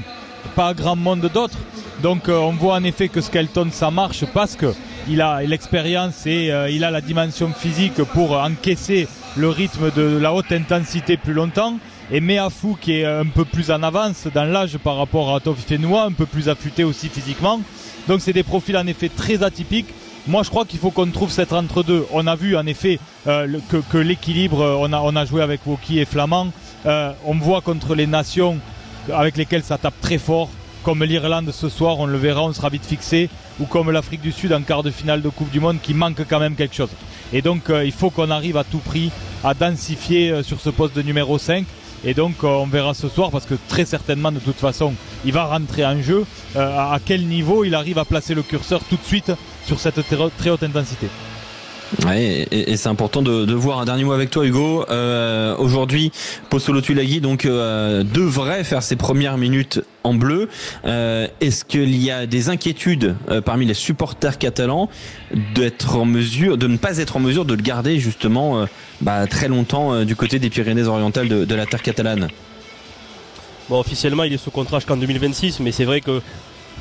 pas à grand monde d'autres. Donc on voit en effet que Skelton ça marche parce qu'il a l'expérience et il a la dimension physique pour encaisser le rythme de la haute intensité plus longtemps. Et Meafou qui est un peu plus en avance dans l'âge par rapport à Tofifenua, un peu plus affûté aussi physiquement. Donc c'est des profils en effet très atypiques. Moi je crois qu'il faut qu'on trouve cet entre-deux. On a vu en effet que l'équilibre, on a joué avec Woki et Flamand. On voit contre les nations avec lesquelles ça tape très fort, comme l'Irlande ce soir, on le verra, on sera vite fixé, ou comme l'Afrique du Sud en quart de finale de Coupe du Monde qui manque quand même quelque chose. Et donc il faut qu'on arrive à tout prix à densifier sur ce poste de numéro 5. Et donc on verra ce soir parce que très certainement de toute façon il va rentrer en jeu à quel niveau il arrive à placer le curseur tout de suite sur cette très haute intensité. Ouais, et c'est important de voir. Un dernier mot avec toi, Hugo. Aujourd'hui, Posolo Tulagi devrait faire ses premières minutes en bleu. Est-ce qu'il y a des inquiétudes parmi les supporters catalans de ne pas être en mesure de le garder justement très longtemps du côté des Pyrénées-Orientales de la terre catalane? Bon, officiellement, il est sous contrat jusqu'en 2026, mais c'est vrai que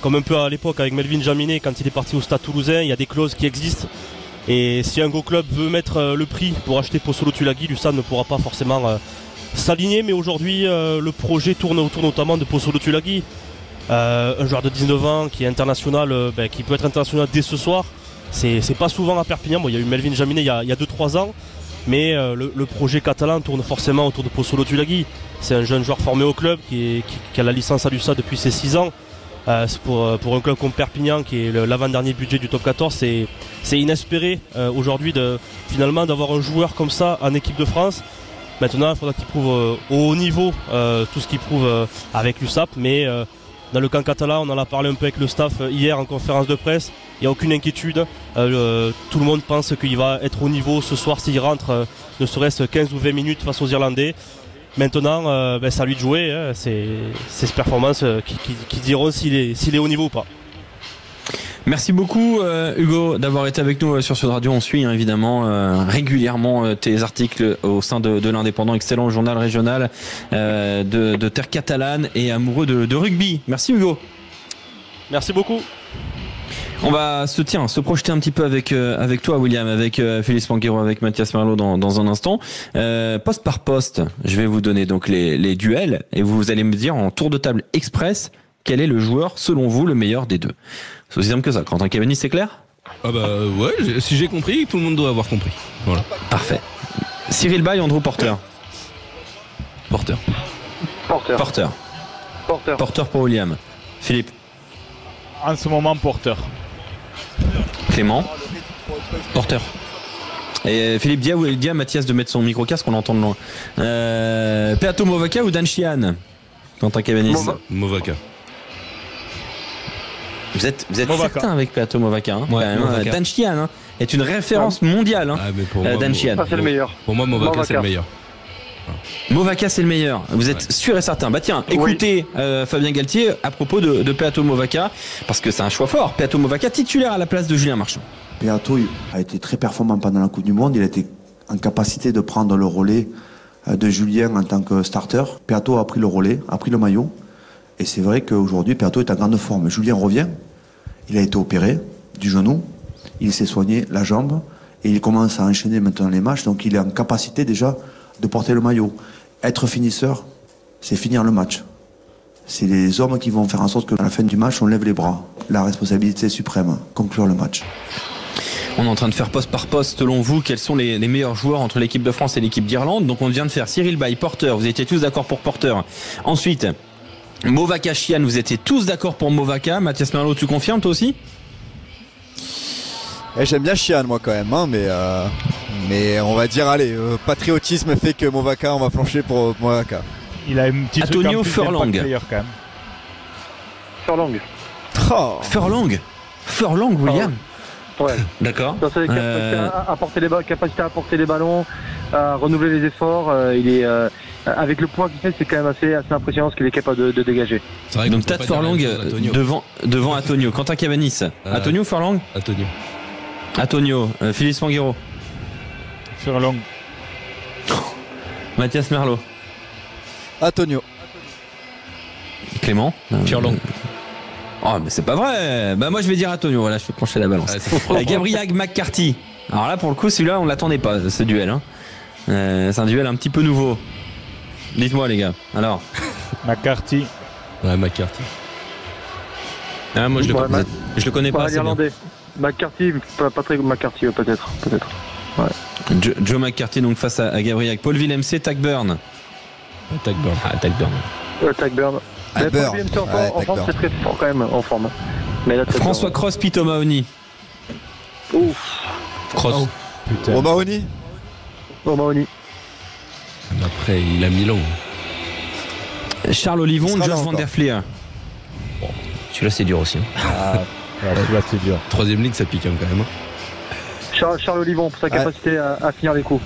comme un peu à l'époque avec Melvin Jaminet quand il est parti au Stade Toulousain, il y a des clauses qui existent. Et si un gros club veut mettre le prix pour acheter Posolo Tulagi, l'USAM ne pourra pas forcément s'aligner. Mais aujourd'hui, le projet tourne autour notamment de Posolo Tulagi. Un joueur de 19 ans qui est international, qui peut être international dès ce soir. C'est pas souvent à Perpignan. Bon, il y a eu Melvin Jaminet il y a 2-3 ans. Mais le projet catalan tourne forcément autour de Posolo Tulagi. C'est un jeune joueur formé au club qui a la licence à l'USA depuis ses 6 ans. Pour un club comme Perpignan qui est l'avant-dernier budget du top 14, c'est inespéré aujourd'hui finalement d'avoir un joueur comme ça en équipe de France. Maintenant il faudra qu'il prouve au haut niveau tout ce qu'il prouve avec l'USAP, mais dans le camp catalan on en a parlé un peu avec le staff hier en conférence de presse, il n'y a aucune inquiétude, tout le monde pense qu'il va être au niveau ce soir s'il rentre ne serait-ce 15 ou 20 minutes face aux Irlandais. Maintenant, c'est à lui de jouer, c'est ces performances qui diront s'il est au niveau ou pas. Merci beaucoup Hugo d'avoir été avec nous sur Sud Radio. On suit évidemment régulièrement tes articles au sein de l'Indépendant, excellent journal régional de terre catalane et amoureux de rugby. Merci Hugo. Merci beaucoup. On va se projeter un petit peu avec toi William, avec Philippe Spanghero, avec Mathias Merlot dans un instant. Poste par poste, je vais vous donner donc les duels et vous allez me dire en tour de table express quel est le joueur selon vous le meilleur des deux. C'est aussi simple que ça. Quentin Cavani, c'est clair? Ah ouais, si j'ai compris, tout le monde doit avoir compris. Voilà. Parfait. Cyril Bay, Andrew Porter. Porter pour William. Philippe. En ce moment, Porter. Clément. Porter. Et Philippe, dis à Mathias de mettre son micro-casque, on l'entend de loin. Peato Movaca ou Dan Sheehan? Quentin Cavanis. Movaca. Vous êtes certain avec Peato Movaca, Movaca. Dan Sheehan est une référence mondiale. Dan Sheehan. C'est le meilleur. Pour moi, Movaca c'est le meilleur. Movaca c'est le meilleur, vous êtes sûr et certain. Tiens, écoutez Fabien Galtier à propos de Peato Movaca, parce que c'est un choix fort. Peato Movaca titulaire à la place de Julien Marchand. Peato a été très performant pendant la Coupe du Monde, il a été en capacité de prendre le relais de Julien en tant que starter. Peato a pris le relais, a pris le maillot, et c'est vrai qu'aujourd'hui Peato est en grande forme. Julien revient, il a été opéré du genou, il s'est soigné la jambe, et il commence à enchaîner maintenant les matchs, donc il est en capacité déjà de porter le maillot. Être finisseur, c'est finir le match. C'est les hommes qui vont faire en sorte qu'à la fin du match, on lève les bras. La responsabilité suprême, conclure le match. On est en train de faire poste par poste, selon vous, quels sont les meilleurs joueurs entre l'équipe de France et l'équipe d'Irlande. Donc on vient de faire Cyril Bay, Porter, vous étiez tous d'accord pour Porter. Ensuite, Movaka, Chian, vous étiez tous d'accord pour Movaka. Mathias Merlot, tu confirmes toi aussi? J'aime bien Chian moi quand même, hein, mais on va dire, allez, patriotisme fait que Movaka, on va flancher pour Movaka. Il a un petit Antonio Furlong. Furlong. Oh. Furlong, William. Ouais. D'accord. Capacité à apporter les ballons, à renouveler les efforts. Il est avec le poids qu'il fait, c'est quand même assez impressionnant ce qu'il est capable de dégager. Donc Tad Furlong devant Antonio. Quentin Cavanis. Antonio Furlong. Antonio. Philippe Spanghero. Furlong. Mathias Merlot. Antonio. Clément. Furlong. Oh mais c'est pas vrai. Bah moi je vais dire Antonio. Voilà, je fais pencher la balance. Gabriel McCarthy. Alors là pour le coup celui-là on l'attendait pas ce duel. Hein. C'est un duel un petit peu nouveau. Dites-moi les gars. Alors. McCarthy. Ouais, McCarthy. Ah, moi je le connais pas. L'Irlandais. McCarthy, Patrick McCarthy peut-être. Ouais. Joe McCarthy donc face à Gabriel. Paul Villemc, Tagburn. Tagburn. En France, c'est très fort quand même en forme. Mais là, François Crosby, Thomas Oni. Ouf. Cross. O'Mahony. Après, il a Milan. Charles Olivon, Josh Van Der Fleer. Bon, celui-là, c'est dur aussi. Celui-là, c'est dur. Troisième ligne, ça pique quand même. Charles Olivon pour sa capacité à finir les coups.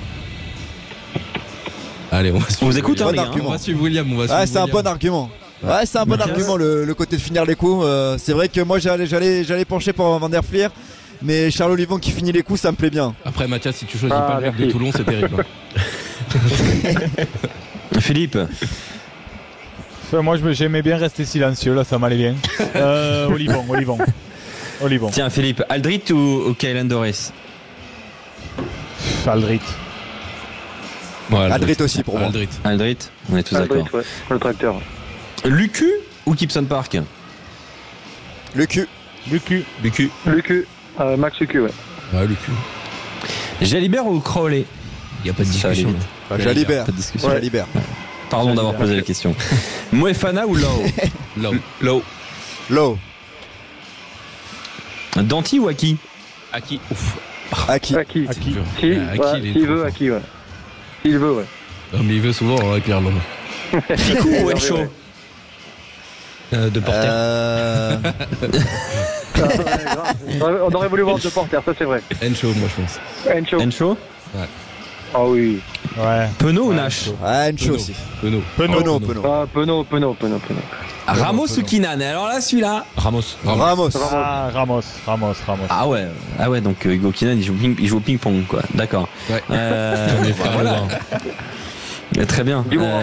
Allez, on vous écoute, on va suivre William. C'est un bon argument. Ouais, c'est un bon argument le côté de finir les coups. C'est vrai que moi j'allais pencher pour Van Der Fleer, mais Charles Olivon qui finit les coups, ça me plaît bien. Après Mathias, si tu choisis pas le mec de Toulon, c'est terrible. Philippe. Moi j'aimais bien rester silencieux, là ça m'allait bien. Olivon. Tiens Philippe, Aldrit ou Kylan Doris? Aldrit. Ouais, Aldrit aussi pour moi. Aldrit, on est tous d'accord. Ouais, le tracteur. Lucu ou Gibson Park? Lucu. Max Lucu, ouais. Ouais, Lucu. Jalibert ou Crowley? Il n'y a pas de discussion. Jalibert. Ouais. Jalibert. Pardon d'avoir posé la question. Moefana ou Lowe? Danti ou Aki? Aki. Aki. S'il veut, Aki, ouais. Il veut, ouais. Non, mais il veut souvent avec l'Irlande. Ficou ou Encho? De Porter. On aurait voulu voir de Porter, ça c'est vrai. Encho, moi je pense. Encho? Ouais. Ah oui. Ouais. Penaud ou Nash? Ouais, Encho aussi. Penaud. Ramos ou Kinan? Alors là, celui-là. Ramos. Ah ouais, donc Hugo Kinan, il joue au ping-pong, quoi. D'accord. Ouais. Voilà. Très bien. Dumora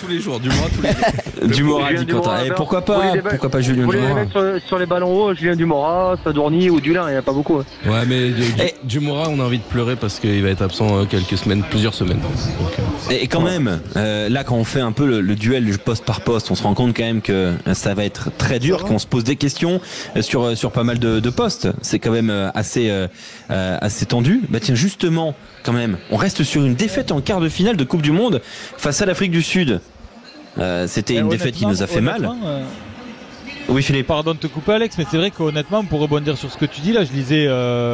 tous les jours. Dumora dit Quentin. Et pourquoi pas Julien Dumora? Vous voulez les mettre sur les ballons hauts, Julien Dumora, Sadourny ou Dulin, il n'y en a pas beaucoup. Ouais, mais Dumora, on a envie de pleurer parce qu'il va être absent plusieurs semaines. Et quand même, là quand on fait un peu le duel poste par poste, on se rend compte quand même que ça va être très dur, qu'on se pose des questions sur pas mal de postes. C'est quand même assez tendu. Bah tiens, justement, quand même, on reste sur une défaite en quart de finale de Coupe du Monde face à l'Afrique du Sud. C'était une défaite qui nous a fait mal. Oui Philippe. Pardon de te couper Alex, mais c'est vrai qu'honnêtement pour rebondir sur ce que tu dis là, je lisais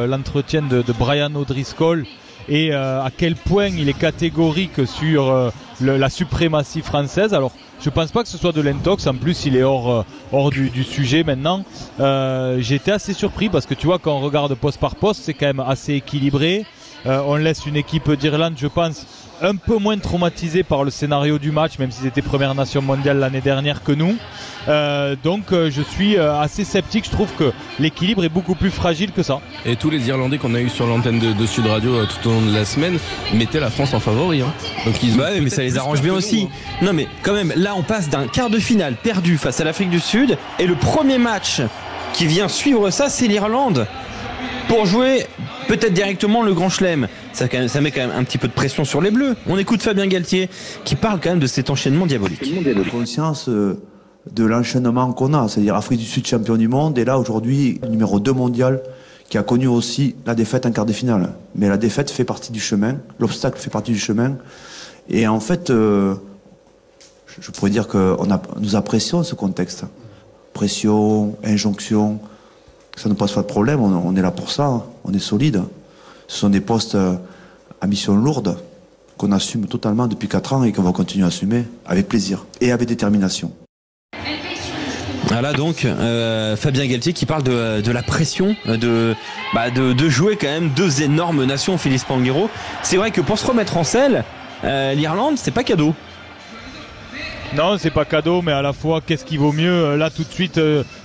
l'entretien de Brian O'Driscoll et à quel point il est catégorique sur la suprématie française. Alors je pense pas que ce soit de l'intox, en plus il est hors du sujet maintenant. J'ai été assez surpris parce que tu vois quand on regarde poste par poste c'est quand même assez équilibré. On laisse une équipe d'Irlande, je pense, un peu moins traumatisée par le scénario du match, même s'ils étaient première nation mondiale l'année dernière que nous. Donc je suis assez sceptique, je trouve que l'équilibre est beaucoup plus fragile que ça. Et tous les Irlandais qu'on a eu sur l'antenne de Sud Radio tout au long de la semaine mettaient la France en favori. Hein. Donc mais ça les arrange bien aussi. Non mais quand même, là on passe d'un quart de finale perdu face à l'Afrique du Sud et le premier match qui vient suivre ça, c'est l'Irlande. Pour jouer peut-être directement le Grand Chelem. Ça met quand même un petit peu de pression sur les Bleus. On écoute Fabien Galtier qui parle quand même de cet enchaînement diabolique. Conscience de l'enchaînement qu'on a, c'est-à-dire Afrique du Sud champion du monde et là aujourd'hui numéro 2 mondial qui a connu aussi la défaite en quart de finale. Mais la défaite fait partie du chemin, l'obstacle fait partie du chemin. Et en fait, je pourrais dire que nous apprécions ce contexte. Pression, injonction, ça ne pose pas de problème, on est là pour ça, on est solide. Ce sont des postes à mission lourde qu'on assume totalement depuis 4 ans et qu'on va continuer à assumer avec plaisir et avec détermination. Voilà donc Fabien Galtier qui parle de la pression de jouer quand même 2 énormes nations, Félix Panguero. C'est vrai que pour se remettre en selle, l'Irlande c'est pas cadeau. Non, c'est pas cadeau, mais à la fois, qu'est-ce qui vaut mieux? Là, tout de suite,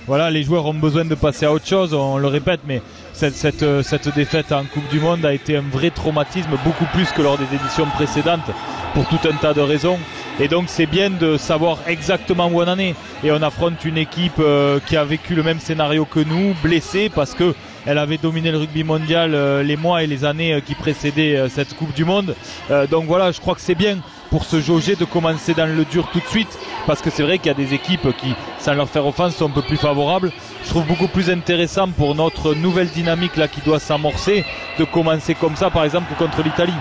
voilà, les joueurs ont besoin de passer à autre chose, on le répète, mais cette défaite en Coupe du Monde a été un vrai traumatisme, beaucoup plus que lors des éditions précédentes, pour tout un tas de raisons. Et donc, c'est bien de savoir exactement où on en est. Et on affronte une équipe qui a vécu le même scénario que nous, blessée, parce que elle avait dominé le rugby mondial les mois et les années qui précédaient cette Coupe du Monde. Donc voilà, je crois que c'est bien pour se jauger de commencer dans le dur tout de suite, parce que c'est vrai qu'il y a des équipes qui, sans leur faire offense, sont un peu plus favorables. Je trouve beaucoup plus intéressant pour notre nouvelle dynamique là qui doit s'amorcer de commencer comme ça, par exemple, que contre l'Italie.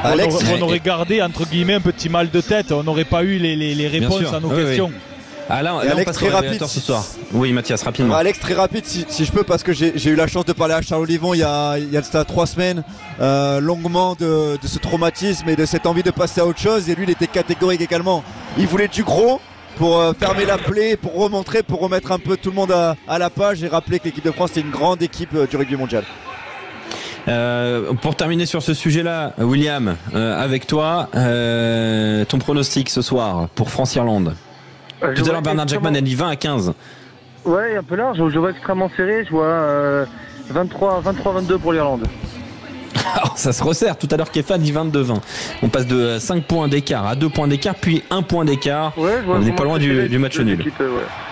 Alex, on aurait gardé entre guillemets un petit mal de tête, on n'aurait pas eu les réponses à nos questions. Oui. Ah là on passe au révélateur ce soir. Oui Mathias, rapidement. Alex, très rapide si je peux, parce que j'ai eu la chance de parler à Charles Olivon il y a de ça 3 semaines longuement de ce traumatisme et de cette envie de passer à autre chose, et lui il était catégorique également. Il voulait du gros pour fermer la plaie, pour remontrer, pour remettre un peu tout le monde à la page et rappeler que l'équipe de France c'est une grande équipe du rugby mondial. Pour terminer sur ce sujet-là, William, avec toi, ton pronostic ce soir pour France-Irlande. Tout à l'heure, Bernard Jackman a dit 20-15. Ouais, un peu large. Je vois extrêmement serré. Je vois 23-22 pour l'Irlande. Alors, ça se resserre. Tout à l'heure, Kefa dit 22-20. On passe de 5 points d'écart à 2 points d'écart, puis 1 point d'écart. Ouais, on n'est pas loin du match nul.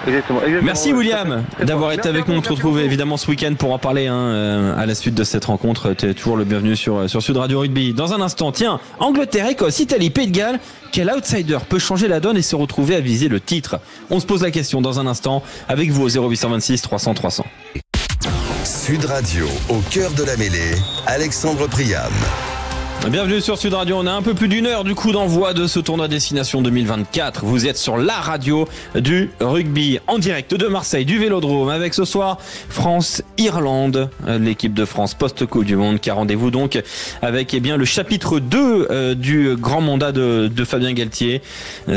Exactement, merci William d'avoir été avec nous. On se retrouve évidemment ce week-end pour en parler à la suite de cette rencontre. Tu es toujours le bienvenu sur Sud Radio Rugby. Dans un instant, tiens, Angleterre, Écosse, Italie, Pays de Galles. Quel outsider peut changer la donne et se retrouver à viser le titre? On se pose la question dans un instant avec vous au 0826 300 300. Sud Radio, au cœur de la mêlée, Alexandre Priam. Bienvenue sur Sud Radio, on a un peu plus d'1 heure du coup d'envoi de ce tournoi Destination 2024. Vous êtes sur la radio du rugby en direct de Marseille, du Vélodrome, avec ce soir France-Irlande, l'équipe de France post-Coupe du Monde, qui a rendez-vous donc avec le chapitre 2 du grand mandat de Fabien Galtier.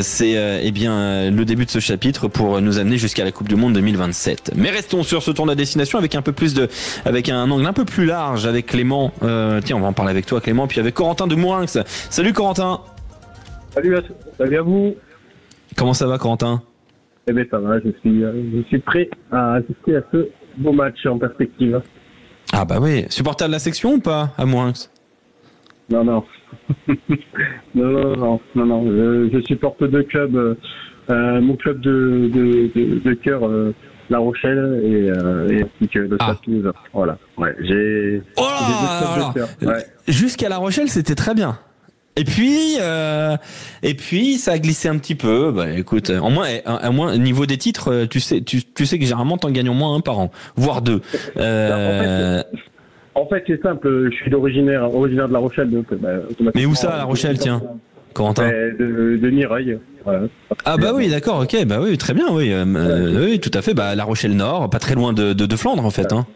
C'est le début de ce chapitre pour nous amener jusqu'à la Coupe du Monde 2027. Mais restons sur ce tournoi Destination avec avec un angle un peu plus large avec Clément. Tiens, on va en parler avec toi Clément, puis avec Corentin de Mourinx. Salut Corentin. Salut à vous. Comment ça va Corentin? Eh bien ça va, je suis prêt à assister à ce beau match en perspective. Ah bah oui, supporter de la section ou pas à Mourinx? Non. non. Je supporte 2 clubs. Mon club de cœur, La Rochelle et ainsi que le Stade Toulousain. Voilà. Ouais, j'ai 2 clubs de cœur. Ouais. Jusqu'à La Rochelle, c'était très bien. Et puis ça a glissé un petit peu. Bah écoute, au moins niveau des titres, tu sais que généralement t'en gagnes au moins 1 par an, voire 2. En fait, c'est simple. Je suis originaire de La Rochelle, donc. Mais où ça, La Rochelle, tiens, Corentin? De Mireuil. Voilà. Ah bah oui, d'accord, ok, bah oui, très bien, oui, oui, tout à fait. Bah La Rochelle Nord, pas très loin de Flandre en fait. Hein.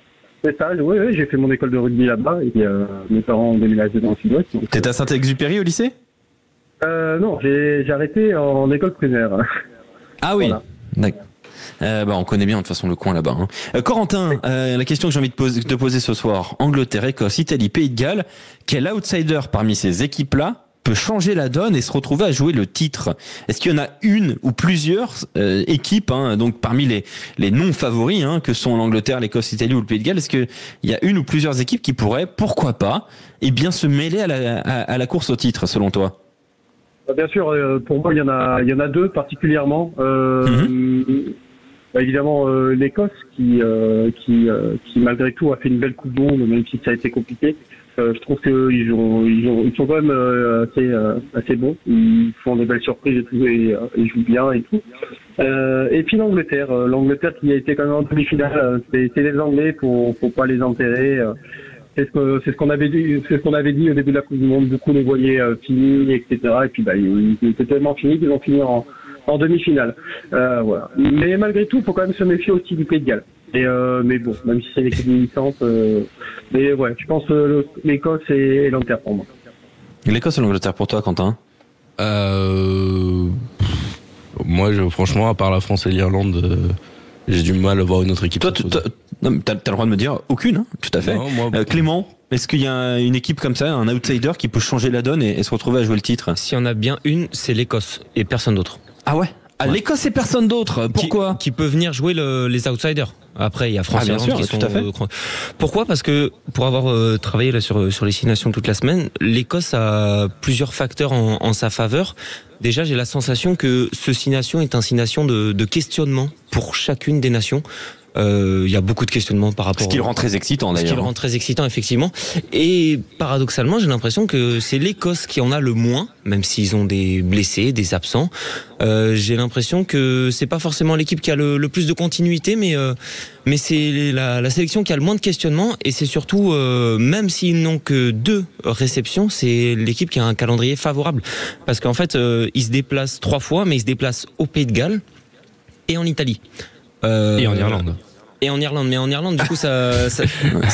C'est ça, oui, j'ai fait mon école de rugby là-bas et mes parents ont déménagé dans le sud-ouest. T'étais à Saint-Exupéry au lycée? Non, j'ai arrêté en école primaire. Ah oui, voilà. D'accord. On connaît bien de toute façon le coin là-bas. Hein. Corentin, la question que j'ai envie de te poser ce soir: Angleterre, Écosse, Italie, Pays de Galles. Quel outsider parmi ces équipes-là peut changer la donne et se retrouver à jouer le titre? Est-ce qu'il y en a une ou plusieurs équipes, donc parmi les non favoris, que sont l'Angleterre, l'Écosse, l'Italie ou le Pays de Galles, est-ce qu'il y a une ou plusieurs équipes qui pourraient, pourquoi pas, se mêler à la course au titre, selon toi? Bien sûr, pour moi il y en a 2 particulièrement. Évidemment l'Écosse qui malgré tout a fait une belle Coupe du Monde, même si ça a été compliqué. Je trouve qu'ils sont quand même assez bons. Ils font des belles surprises et tout, et ils jouent bien et tout. Et puis l'Angleterre qui a été quand même en demi-finale, c'est les Anglais, faut pas les enterrer. C'est ce qu'on avait dit au début de la Coupe du Monde. Beaucoup les voyaient finis, etc. Et puis ils étaient tellement finis qu'ils ont fini en demi-finale. Voilà. Mais malgré tout, faut quand même se méfier aussi du Pays de Galles. Mais bon, même si c'est l'équipe limitante, mais ouais, je pense l'Écosse et l'Angleterre pour moi. L'Écosse et l'Angleterre pour toi, Quentin? Moi, franchement, à part la France et l'Irlande, j'ai du mal à voir une autre équipe. Toi, t'as le droit de me dire aucune, hein, tout à fait. Non, moi, Clément, est-ce qu'il y a une équipe comme ça, un outsider qui peut changer la donne et se retrouver à jouer le titre? S'il y en a bien une, c'est l'Écosse et personne d'autre. Ah ouais? L'Écosse et personne d'autre. Pourquoi? Qui peut venir jouer les outsiders. Après, il y a France et Irlande qui sont. Tout à fait. Pourquoi? Parce que pour avoir travaillé là sur les 6 nations toute la semaine, l'Écosse a plusieurs facteurs en sa faveur. Déjà, j'ai la sensation que ce 6 nations est un 6 nations de questionnement pour chacune des nations. Il y a beaucoup de questionnements par rapport. Ce qui le rend très excitant d'ailleurs. Ce qui le rend très excitant effectivement. Et paradoxalement, j'ai l'impression que c'est l'Écosse qui en a le moins, même s'ils ont des blessés, des absents. J'ai l'impression que c'est pas forcément l'équipe qui a le plus de continuité, mais c'est la sélection qui a le moins de questionnements. Et c'est surtout, même s'ils n'ont que 2 réceptions, c'est l'équipe qui a un calendrier favorable. Parce qu'en fait, ils se déplacent 3 fois, mais ils se déplacent au Pays de Galles et en Italie. Et en Irlande. Et en Irlande, mais en Irlande, du coup, ça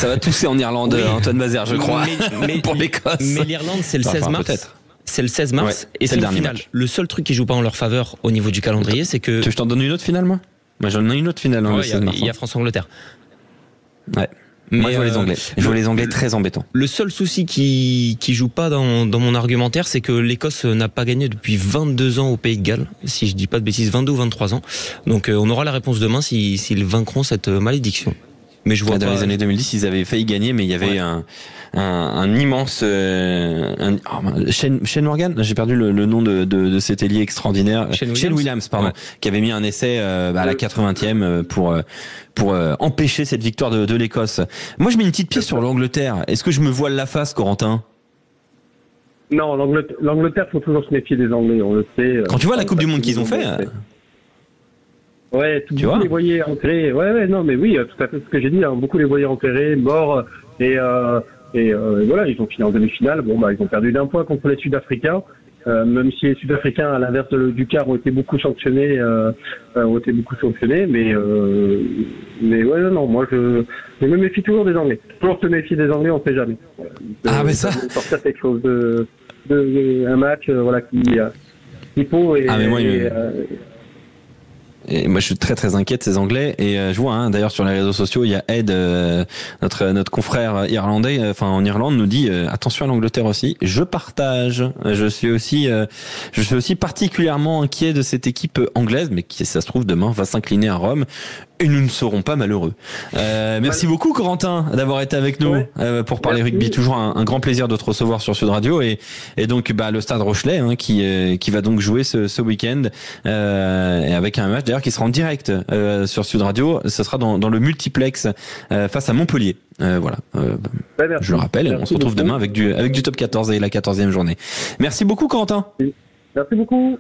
va tousser en Irlande, oui. Antoine Mazère, je crois, mais pour l'Écosse. Mais l'Irlande, c'est le 16 mars. Peut-être. C'est le 16 mars, et c'est le final. Match. Le seul truc qui joue pas en leur faveur au niveau du calendrier, c'est que. Tu veux que je t'en donne une autre finale, moi j'en ai une autre finale. Il y a France-Angleterre. Ouais. Moi, je vois les Anglais. Je vois les Anglais très embêtants. Le seul souci qui joue pas dans mon argumentaire, c'est que l'Écosse n'a pas gagné depuis 22 ans au Pays de Galles. Si je dis pas de bêtises, 22 ou 23 ans. Donc, on aura la réponse demain s'ils vaincront cette malédiction. Mais je vois dans les années 2010, ils avaient failli gagner, mais il y avait un immense Shane Morgan, j'ai perdu le nom de cet ailier extraordinaire. Shane Williams, pardon, qui avait mis un essai à la 80e pour empêcher cette victoire de l'Écosse. Moi, je mets une petite pièce sur l'Angleterre. Est-ce que je me voile la face, Corentin? Non, l'Angleterre, faut toujours se méfier des Anglais, on le sait. Quand tu vois la Coupe du Monde qu'ils ont fait. Ouais, beaucoup les voyaient enterrés. Ouais, non, mais oui, tout à fait ce que j'ai dit. Beaucoup les voyaient enterrés, morts, et voilà, ils ont fini en demi-finale. Bon, ils ont perdu d'1 point contre les Sud-Africains, même si les Sud-Africains, à l'inverse du quart, ont été beaucoup sanctionnés, mais ouais, non, moi je me méfie toujours des Anglais. Toujours se méfier des Anglais, on sait jamais. Mais ça. Sortir quelque chose de un match, qui faut et moi je suis très très inquiet de ces Anglais et je vois d'ailleurs sur les réseaux sociaux il y a Ed notre confrère irlandais en Irlande nous dit attention à l'Angleterre aussi. Je partage. Je suis aussi particulièrement inquiet de cette équipe anglaise mais qui ça se trouve demain va s'incliner à Rome. Et nous ne serons pas malheureux. Merci beaucoup Corentin d'avoir été avec nous pour parler rugby. Toujours un grand plaisir de te recevoir sur Sud Radio et donc le Stade Rochelais qui va donc jouer ce week-end et avec un match d'ailleurs qui sera en direct sur Sud Radio. Ce sera dans le multiplex face à Montpellier. Voilà. Je le rappelle. On se retrouve demain avec du top 14 et la 14e journée. Merci beaucoup Corentin. Merci beaucoup.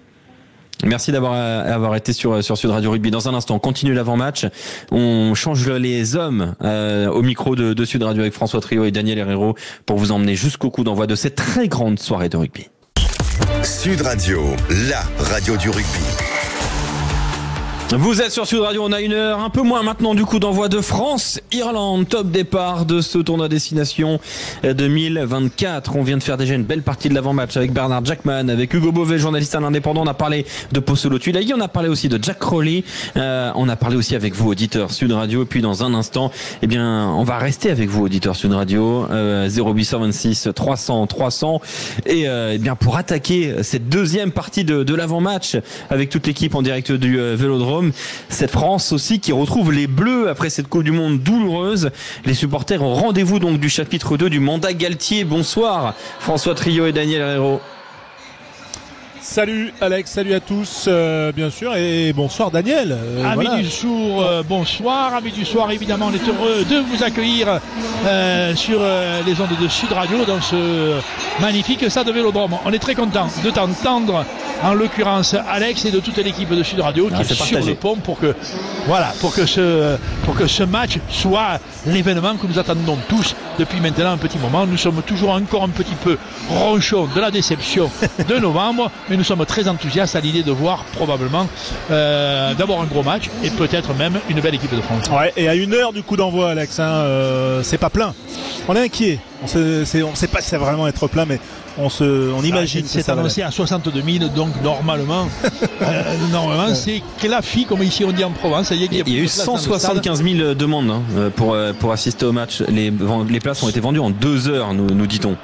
Merci d'avoir été sur Sud Radio Rugby. Dans un instant, on continue l'avant-match. On change les hommes au micro de Sud Radio avec François Trio et Daniel Herrero pour vous emmener jusqu'au coup d'envoi de cette très grande soirée de rugby. Sud Radio, la radio du rugby. Vous êtes sur Sud Radio, on a 1 heure, un peu moins maintenant du coup d'envoi de France-Irlande, top départ de ce tournoi destination 2024. On vient de faire déjà une belle partie de l'avant-match avec Bernard Jackman, avec Hugo Beauvais, journaliste à l'Indépendant. On a parlé de Posolo Tulagi, on a parlé aussi de Jack Crowley, on a parlé aussi avec vous auditeurs Sud Radio. Et puis dans un instant, on va rester avec vous auditeurs Sud Radio, 0826 300 300 et pour attaquer cette deuxième partie de l'avant-match avec toute l'équipe en direct du Vélodrome. Cette France aussi qui retrouve les Bleus après cette Coupe du Monde douloureuse. Les supporters ont rendez-vous donc du chapitre 2 du mandat Galtier. Bonsoir François Trio et Daniel Herrero. Salut Alex, salut à tous, bien sûr, et bonsoir Daniel. Amis du jour, bonsoir. Amis du soir, évidemment, on est heureux de vous accueillir sur les ondes de Sud Radio dans ce magnifique stade de Vélodrome. On est très content de t'entendre, en l'occurrence Alex et de toute l'équipe de Sud Radio qui est sur le pont pour que ce match soit l'événement que nous attendons tous depuis maintenant un petit moment. Nous sommes toujours encore un petit peu ronchons de la déception de novembre, mais nous sommes très enthousiastes à l'idée de voir probablement d'abord un gros match et peut-être même une belle équipe de France. Ouais, et à 1h du coup d'envoi, Alex, c'est pas plein. On est inquiet. On sait pas si ça va vraiment être plein, mais on imagine. C'est annoncé à 62 000, donc normalement, c'est clafi, comme ici on dit en Provence. Il y a eu 175 000 demandes pour assister au match. Les places ont été vendues en 2 heures, nous dit-on.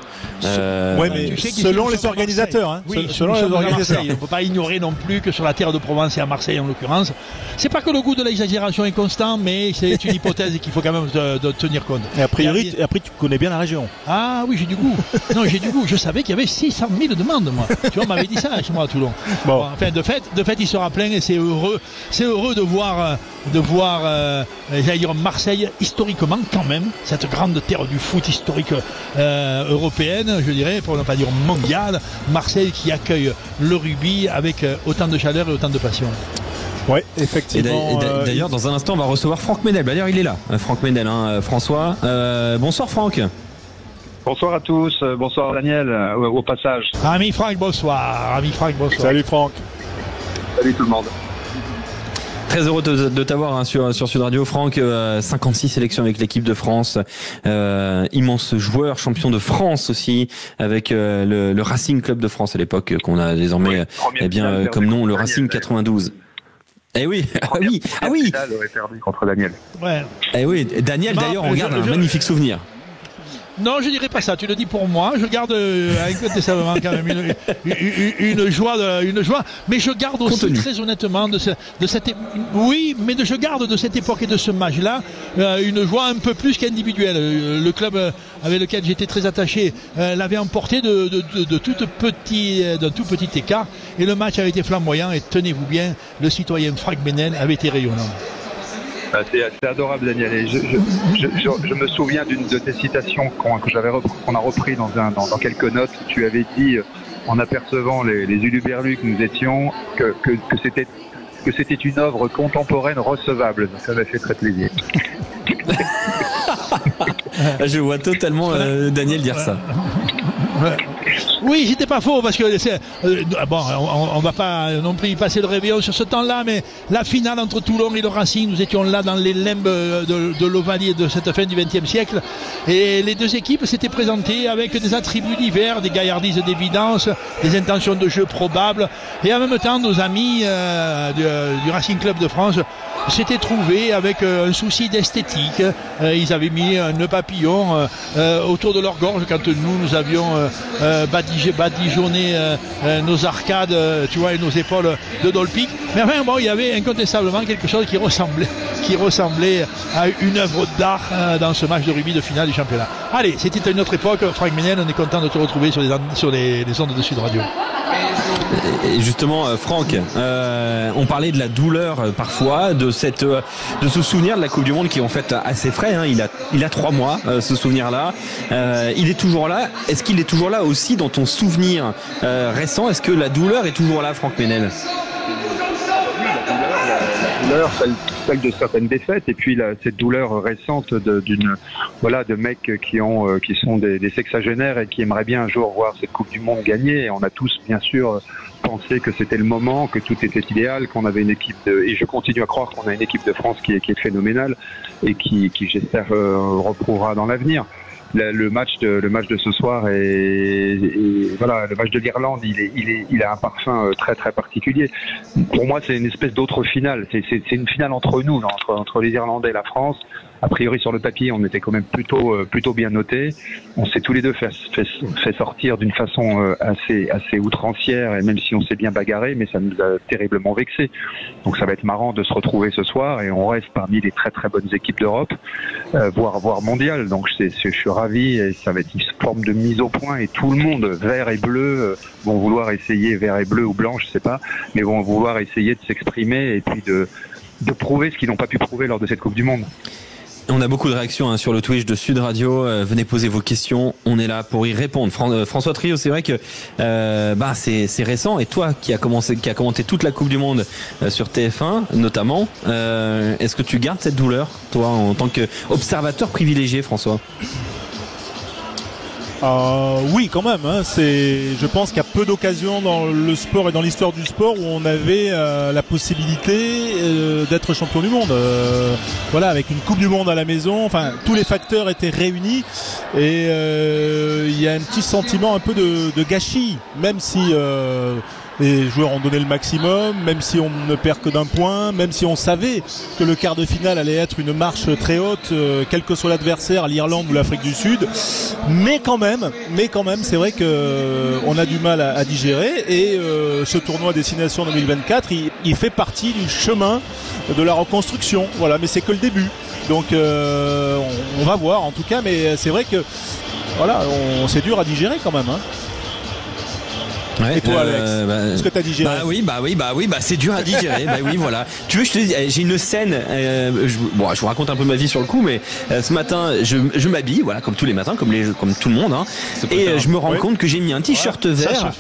Mais selon les organisateurs. Selon les organisateurs. On ne peut pas ignorer non plus que sur la terre de Provence et à Marseille en l'occurrence, c'est pas que le goût de l'exagération est constant, mais c'est une hypothèse qu'il faut quand même de tenir compte. Et a priori, tu connais bien la région. Ah oui, j'ai du goût. Non, j'ai du goût. Je savais qu'il y avait 600 000 demandes, moi. Tu vois, on m'avait dit ça chez moi à Toulon. Bon. Enfin, de fait, il sera plein et c'est heureux de voir, j'allais dire Marseille historiquement quand même, cette grande terre du foot historique européenne, je dirais, pour ne pas dire mondiale. Marseille qui accueille le rugby avec autant de chaleur et autant de passion. Oui, effectivement. Et d'ailleurs, dans un instant, on va recevoir Franck Ménel. D'ailleurs, il est là, Franck Ménel, François. Bonsoir Franck. Bonsoir à tous, bonsoir Daniel, au passage. Ami Franck, bonsoir. Salut Franck. Salut tout le monde. Très heureux de t'avoir sur Sud Radio, Franck. 56 sélections avec l'équipe de France, immense joueur, champion de France aussi avec le Racing Club de France à l'époque qu'on a désormais comme nom le Racing 92. Eh oui, ah oui. Aurait perdu contre Daniel. Ouais. Eh oui, Daniel d'ailleurs on garde un magnifique souvenir. Non, je dirais pas ça. Tu le dis pour moi. Je garde incontestablement quand même une joie, mais je garde aussi très honnêtement de cette je garde de cette époque et de ce match-là une joie un peu plus qu'individuelle. Le club avec lequel j'étais très attaché l'avait emporté d'un tout petit écart et le match avait été flamboyant et tenez-vous bien, le citoyen Franck Ménel avait été rayonnant. C'est adorable Daniel et je me souviens d'une de tes citations qu'on a repris dans quelques notes. Tu avais dit en apercevant les uluberlus que nous étions que c'était une œuvre contemporaine recevable. Donc ça m'a fait très plaisir. Je vois totalement Daniel dire ça. Oui, c'était pas faux parce que on va pas non plus y passer le réveillon sur ce temps-là, mais la finale entre Toulon et le Racing, nous étions là dans les limbes de l'Ovalie de cette fin du XXe siècle, et les deux équipes s'étaient présentées avec des attributs divers, des gaillardises d'évidence, des intentions de jeu probables, et en même temps nos amis du Racing Club de France s'étaient trouvés avec un souci d'esthétique. Ils avaient mis un nœud papillon autour de leur gorge quand nous avions badigeonné nos arcades, tu vois, et nos épaules de Dolpic. Mais enfin il y avait incontestablement quelque chose qui ressemblait à une œuvre d'art dans ce match de rugby de finale du championnat. Allez, c'était une autre époque. Franck Ménel, on est content de te retrouver sur les ondes de Sud Radio. Et justement, Franck, on parlait de la douleur parfois, de ce souvenir de la Coupe du Monde qui est en fait assez frais. Il a 3 mois, ce souvenir-là. Il est toujours là. Est-ce qu'il est toujours là aussi dans ton souvenir récent? Est-ce que la douleur est toujours là, Franck Ménel? La douleur, celle de certaines défaites, et puis cette douleur récente de mecs qui sont des sexagénaires et qui aimeraient bien un jour voir cette Coupe du Monde gagner. Et on a tous bien sûr pensé que c'était le moment, que tout était idéal, qu'on avait une équipe et je continue à croire qu'on a une équipe de France qui est phénoménale et qui j'espère reprouvera dans l'avenir. Le match de ce soir le match de l'Irlande, il a un parfum très très particulier. Pour moi, c'est une espèce d'autre finale. C'est une finale entre nous, entre les Irlandais et la France. a priori sur le papier, on était quand même plutôt bien notés. On s'est tous les deux fait sortir d'une façon assez outrancière, et même si on s'est bien bagarré, mais ça nous a terriblement vexés. Donc ça va être marrant de se retrouver ce soir, et on reste parmi les très très bonnes équipes d'Europe, voire mondiales. Donc je suis ravi, et ça va être une forme de mise au point, et tout le monde, vert et bleu, vont vouloir essayer, vert et bleu ou blanc, je sais pas, mais vont vouloir essayer de s'exprimer et puis de prouver ce qu'ils n'ont pas pu prouver lors de cette Coupe du Monde. On a beaucoup de réactions sur le Twitch de Sud Radio. Venez poser vos questions, on est là pour y répondre. François Trio, c'est vrai que c'est récent, et toi qui a commenté toute la Coupe du Monde sur TF1 notamment, est-ce que tu gardes cette douleur, toi, en tant qu'observateur privilégié, François? Oui, quand même. Je pense qu'il y a peu d'occasions dans le sport et dans l'histoire du sport où on avait la possibilité d'être champion du monde. Voilà, avec une Coupe du Monde à la maison. Enfin, tous les facteurs étaient réunis, et il y a un petit sentiment un peu de gâchis, même si les joueurs ont donné le maximum, même si on ne perd que d'un point, même si on savait que le quart de finale allait être une marche très haute, quel que soit l'adversaire, l'Irlande ou l'Afrique du Sud. Mais quand même, c'est vrai que on a du mal à digérer, et ce tournoi Destination 2024, il fait partie du chemin de la reconstruction. Voilà, mais c'est que le début. Donc on va voir en tout cas, mais c'est vrai que voilà, c'est dur à digérer quand même. Ouais, et toi, Alex, est-ce que t'as digéré? Bah oui, c'est dur à digérer. Bah oui, voilà. Tu veux, je te dis, j'ai une scène. Je vous raconte un peu ma vie sur le coup, mais ce matin, je m'habille, voilà, comme tous les matins, comme tout le monde, et je me rends compte que j'ai mis un t-shirt vert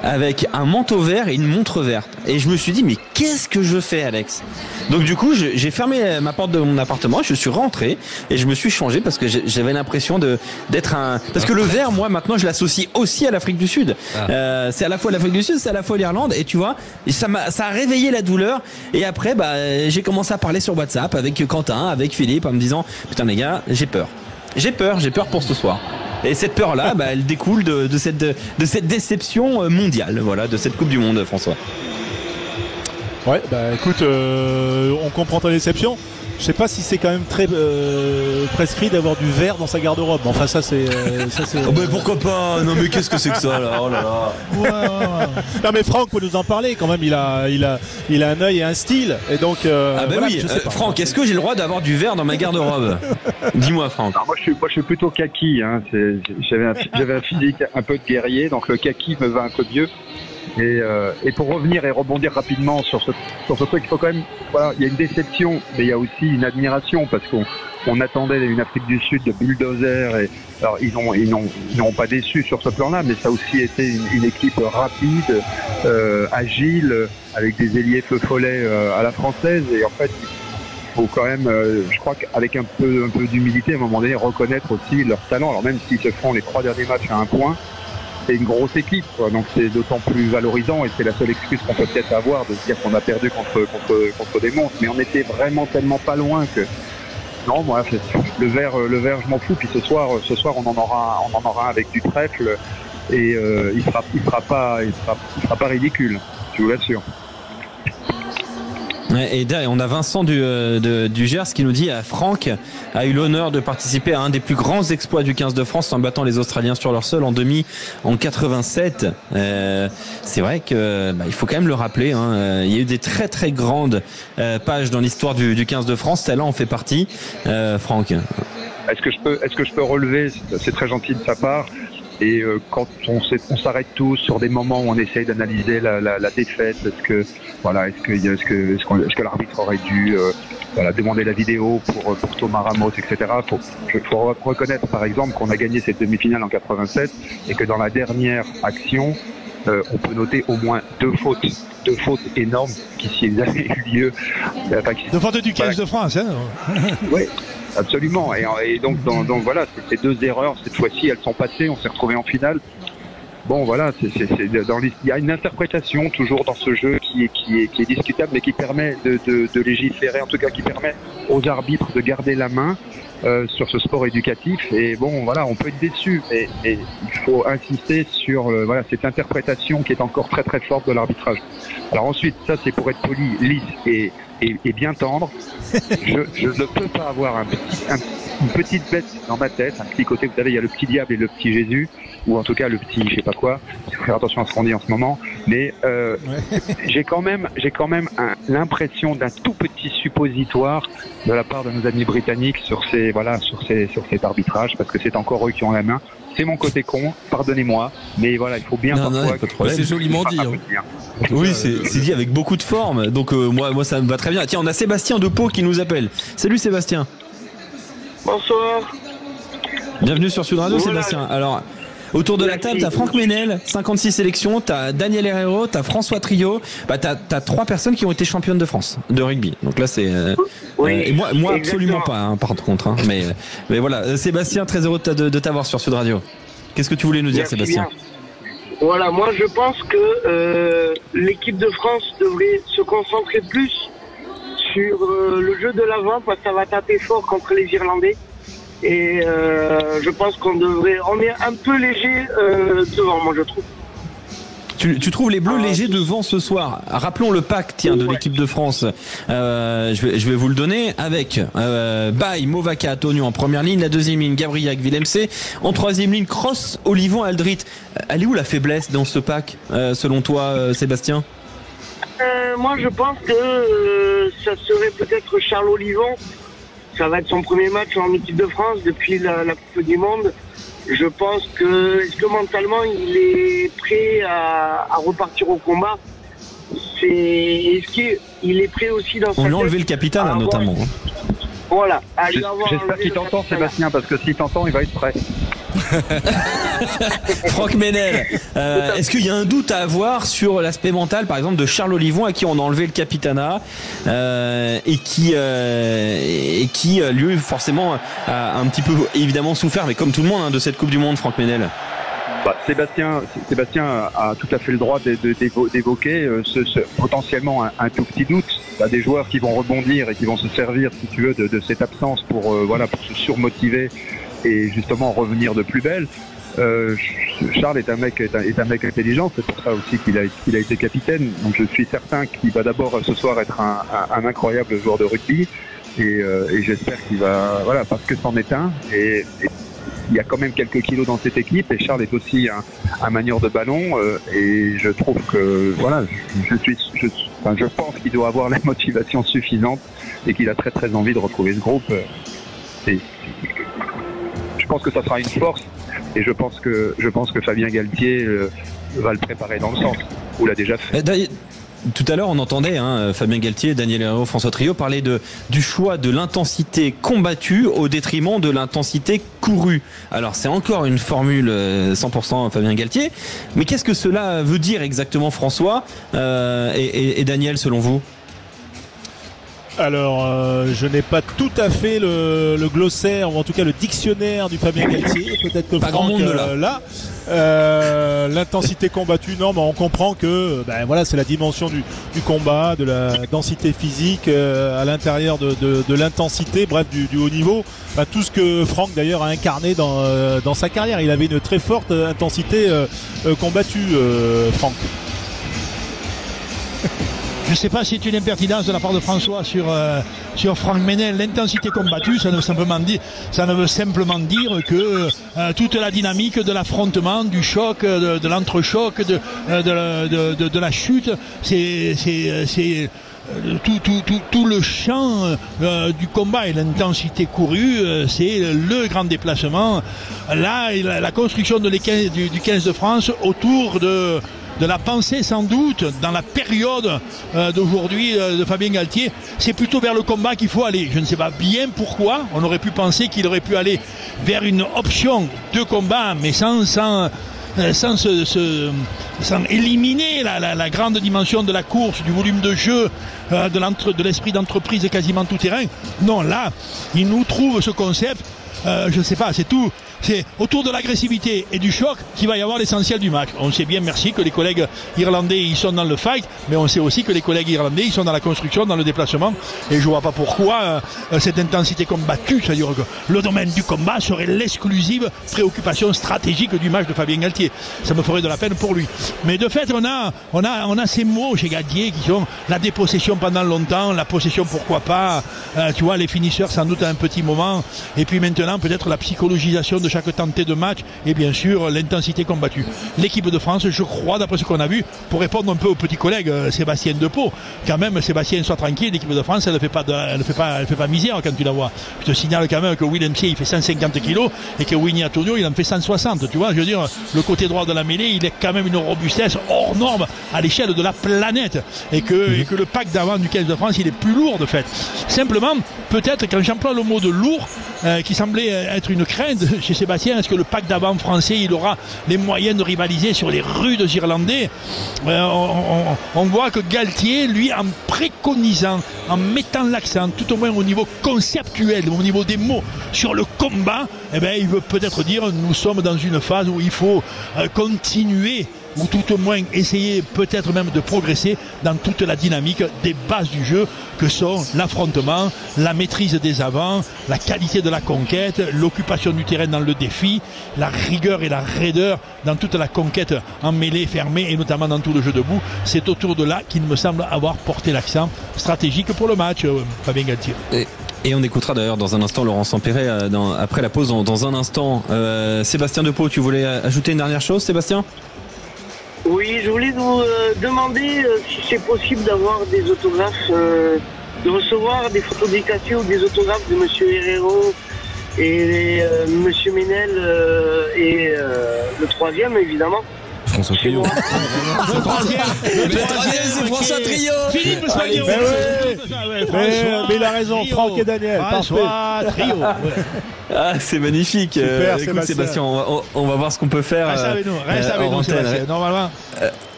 avec un manteau vert et une montre verte. Et je me suis dit, mais qu'est-ce que je fais, Alex? Donc du coup, j'ai fermé ma porte de mon appartement, je suis rentré et je me suis changé parce que j'avais l'impression d'être un... Parce que le vert, moi, maintenant, je l'associe aussi à l'Afrique du Sud. C'est à la fois l'Afrique du Sud, c'est à la fois l'Irlande, et tu vois, ça a réveillé la douleur. Et après, j'ai commencé à parler sur WhatsApp avec Quentin, avec Philippe, en me disant, putain les gars, j'ai peur pour ce soir. Et cette peur-là, elle découle de cette déception mondiale, voilà, de cette Coupe du Monde, François. Ouais, écoute, on comprend ta déception. Je sais pas si c'est quand même très prescrit d'avoir du vert dans sa garde-robe. Enfin, ça c'est. Pourquoi pas? Non, mais qu'est-ce que c'est que ça là? Oh là là. Ouais. Non, mais Franck peut nous en parler quand même. Il a un œil et un style. Et donc. Oui. Franck, est-ce que j'ai le droit d'avoir du vert dans ma garde-robe? Dis-moi, Franck. Alors, moi, je suis plutôt kaki. J'avais un physique un peu de guerrier, donc le kaki me va un peu mieux. Et pour revenir et rebondir rapidement sur ce truc, il faut quand même, voilà, il y a une déception, mais il y a aussi une admiration, parce qu'on attendait une Afrique du Sud de bulldozer, et alors ils n'ont pas déçu sur ce plan-là, mais ça a aussi été une équipe rapide, agile, avec des ailiers feu follet à la française, et en fait il faut quand même, je crois qu'avec un peu d'humilité, à un moment donné, reconnaître aussi leur talent. Alors même s'ils se font les 3 derniers matchs à 1 point, c'est une grosse équipe, quoi. Donc c'est d'autant plus valorisant, et c'est la seule excuse qu'on peut peut-être avoir de se dire qu'on a perdu contre des monstres. Mais on était vraiment tellement pas loin que non, moi le vert je m'en fous. Puis ce soir on en aura un avec du trèfle, et il sera pas ridicule, je vous l'assure. Et on a Vincent du Gers qui nous dit, Franck a eu l'honneur de participer à un des plus grands exploits du 15 de France en battant les Australiens sur leur sol en demi en 87. C'est vrai que il faut quand même le rappeler, il y a eu des très très grandes pages dans l'histoire du 15 de France. Celle-là en fait partie. Franck, est-ce que je peux relever, c'est très gentil de sa part, et quand on s'arrête tous sur des moments où on essaye d'analyser la défaite, est-ce que l'arbitre aurait dû demander la vidéo pour Thomas Ramos, etc. Faut reconnaître par exemple qu'on a gagné cette demi-finale en 87, et que dans la dernière action, on peut noter au moins deux fautes énormes qui, s'ils avaient eu lieu, deux fautes du 15 de France, Oui. Absolument, et donc voilà, ces 2 erreurs cette fois-ci, elles sont passées, on s'est retrouvé en finale. Bon voilà, il y a une interprétation toujours dans ce jeu qui est discutable, mais qui permet de légiférer, en tout cas qui permet aux arbitres de garder la main sur ce sport éducatif. Et bon voilà, on peut être déçu, mais il faut insister sur cette interprétation qui est encore très très forte de l'arbitrage. Alors ensuite, ça c'est pour être poli, lisse et est bien tendre. Je ne peux pas avoir une petite bête dans ma tête, un petit côté, vous savez, il y a le petit diable et le petit Jésus, ou en tout cas le petit je sais pas quoi, il faut faire attention à ce qu'on dit en ce moment, mais j'ai quand même l'impression d'un tout petit suppositoire de la part de nos amis britanniques sur cet arbitrage, parce que c'est encore eux qui ont la main. C'est mon côté con, pardonnez-moi, mais voilà, il faut bien parfois... C'est joliment dit. Oui, c'est dit avec beaucoup de forme, donc moi ça me va très bien. Tiens, on a Sébastien de Pau qui nous appelle. Salut Sébastien. Bonsoir. Bienvenue sur Sud Radio, Voilà. Sébastien. Alors, autour de la table, t'as Franck Ménel, 56 sélections, t'as Daniel Herrero, t'as François Trio, t'as 3 personnes qui ont été championnes de France de rugby. Donc là, c'est et moi absolument pas, hein, par contre. Hein, mais voilà, Sébastien, très heureux de t'avoir sur Sud Radio. Qu'est-ce que tu voulais nous dire, Sébastien? Voilà, moi je pense que l'équipe de France devrait se concentrer plus sur le jeu de l'avant, parce que ça va taper fort contre les Irlandais. Et je pense on est un peu léger devant, moi je trouve. Tu trouves les Bleus légers devant ce soir? Rappelons le pack de l'équipe de France. Je vais vous le donner avec Baye, Movaka, Antonio en première ligne, la deuxième ligne Gabriac, Villemc, en troisième ligne Cross, Olivon, Aldrit. Elle est où la faiblesse dans ce pack selon toi, Sébastien? Moi je pense que ça serait peut-être Charles Olivon. Ça va être son premier match en équipe de France depuis la Coupe du Monde. Je pense est-ce que mentalement il est prêt à repartir au combat? Est-ce qu'il est prêt aussi dans sa tête? On lui a enlevé le capitaine notamment. Voilà. J'espère qu'il t'entend, Sébastien, parce que s'il t'entend, il va être prêt. Franck Ménel, est-ce qu'il y a un doute à avoir sur l'aspect mental, par exemple, de Charles Olivon, à qui on a enlevé le capitanat et qui lui forcément a un petit peu évidemment souffert, mais comme tout le monde, de cette Coupe du Monde, Franck Ménel? Sébastien a tout à fait le droit d'évoquer potentiellement un tout petit doute. T'as des joueurs qui vont rebondir et qui vont se servir, si tu veux, de cette absence pour se surmotiver et justement revenir de plus belle. Charles est un mec intelligent, c'est pour ça aussi qu'il a été capitaine. Donc je suis certain qu'il va d'abord ce soir être un incroyable joueur de rugby et j'espère qu'il va, parce que c'en est un et il y a quand même quelques kilos dans cette équipe et Charles est aussi un manieur de ballon et je trouve que je pense qu'il doit avoir la motivation suffisante et qu'il a très très envie de retrouver ce groupe. Je pense que ça sera une force et je pense que Fabien Galtier va le préparer dans le sens où l'a déjà fait. Tout à l'heure, on entendait Fabien Galtier, Daniel Herrero, François Trio parler du choix de l'intensité combattue au détriment de l'intensité courue. Alors, c'est encore une formule 100% Fabien Galtier. Mais qu'est-ce que cela veut dire exactement, François et Daniel, selon vous? Alors, je n'ai pas tout à fait le glossaire, ou en tout cas le dictionnaire du Fabien Galtier. Peut-être que Franck là. L'intensité combattue, non, mais on comprend que c'est la dimension du combat, de la densité physique à l'intérieur de l'intensité, bref, du haut niveau. Tout ce que Franck d'ailleurs a incarné dans sa carrière. Il avait une très forte intensité combattue, Franck. Je ne sais pas si c'est une impertinence de la part de François sur Franck Ménel. L'intensité combattue, ça ne veut simplement dire que toute la dynamique de l'affrontement, du choc, de l'entrechoc, de la chute, c'est tout le champ du combat et l'intensité courue, c'est le grand déplacement. Là, la construction du 15 de France autour de la pensée sans doute dans la période d'aujourd'hui de Fabien Galtier, c'est plutôt vers le combat qu'il faut aller. Je ne sais pas bien pourquoi, on aurait pu penser qu'il aurait pu aller vers une option de combat mais sans éliminer la grande dimension de la course, du volume de jeu, de l'esprit d'entreprise quasiment tout terrain. Non, là, il nous trouve ce concept, je ne sais pas, c'est tout. C'est autour de l'agressivité et du choc qu'il va y avoir l'essentiel du match. On sait bien, merci, que les collègues irlandais ils sont dans le fight, mais on sait aussi que les collègues irlandais ils sont dans la construction, dans le déplacement. Et je vois pas pourquoi cette intensité combattue, c'est-à-dire que le domaine du combat serait l'exclusive préoccupation stratégique du match de Fabien Galtier. Ça me ferait de la peine pour lui. Mais de fait, on a ces mots chez Galtier qui sont la dépossession pendant longtemps, la possession pourquoi pas, tu vois, les finisseurs sans doute à un petit moment, et puis maintenant peut-être la psychologisation de chaque tenté de match, et bien sûr l'intensité combattue. L'équipe de France, je crois, d'après ce qu'on a vu, pour répondre un peu au petit collègue Sébastien Depeau, quand même Sébastien, sois tranquille, l'équipe de France elle ne fait pas misère quand tu la vois. Je te signale quand même que Willem Thier il fait 150 kilos et que Winnie Antonio il en fait 160, tu vois, je veux dire, le côté droit de la mêlée il est quand même une robustesse hors norme à l'échelle de la planète, et que le pack d'avant du 15 de France il est plus lourd de fait. Simplement, peut-être quand j'emploie le mot de lourd, qui semblait être une crainte chez Sébastien, est-ce que le pack d'avant français il aura les moyens de rivaliser sur les rudes Irlandais? On voit que Galtier, lui, en préconisant, en mettant l'accent, tout au moins au niveau conceptuel, au niveau des mots, sur le combat, eh bien, il veut peut-être dire nous sommes dans une phase où il faut continuer, ou tout au moins essayer peut-être même de progresser dans toute la dynamique des bases du jeu que sont l'affrontement, la maîtrise des avants, la qualité de la conquête, l'occupation du terrain dans le défi, la rigueur et la raideur dans toute la conquête en mêlée fermée et notamment dans tout le jeu debout. C'est autour de là qu'il me semble avoir porté l'accent stratégique pour le match, Fabien Galtier. Et on écoutera d'ailleurs dans un instant Laurent Sampéré après la pause dans un instant. Sébastien Depeau, tu voulais ajouter une dernière chose, Sébastien ? Oui, je voulais vous demander si c'est possible d'avoir des autographes, de recevoir des photos dédicacées ou des autographes de Monsieur Herrero et Monsieur Ménel et le troisième évidemment. François Trio. Le troisième, c'est François Trio. Philippe Sagnon. Mais il a raison, Franck et Daniel. François Trio. Ah, c'est magnifique. Super, écoute, Sébastien, on va voir ce qu'on peut faire. Reste avec nous, Sébastien. Normalement.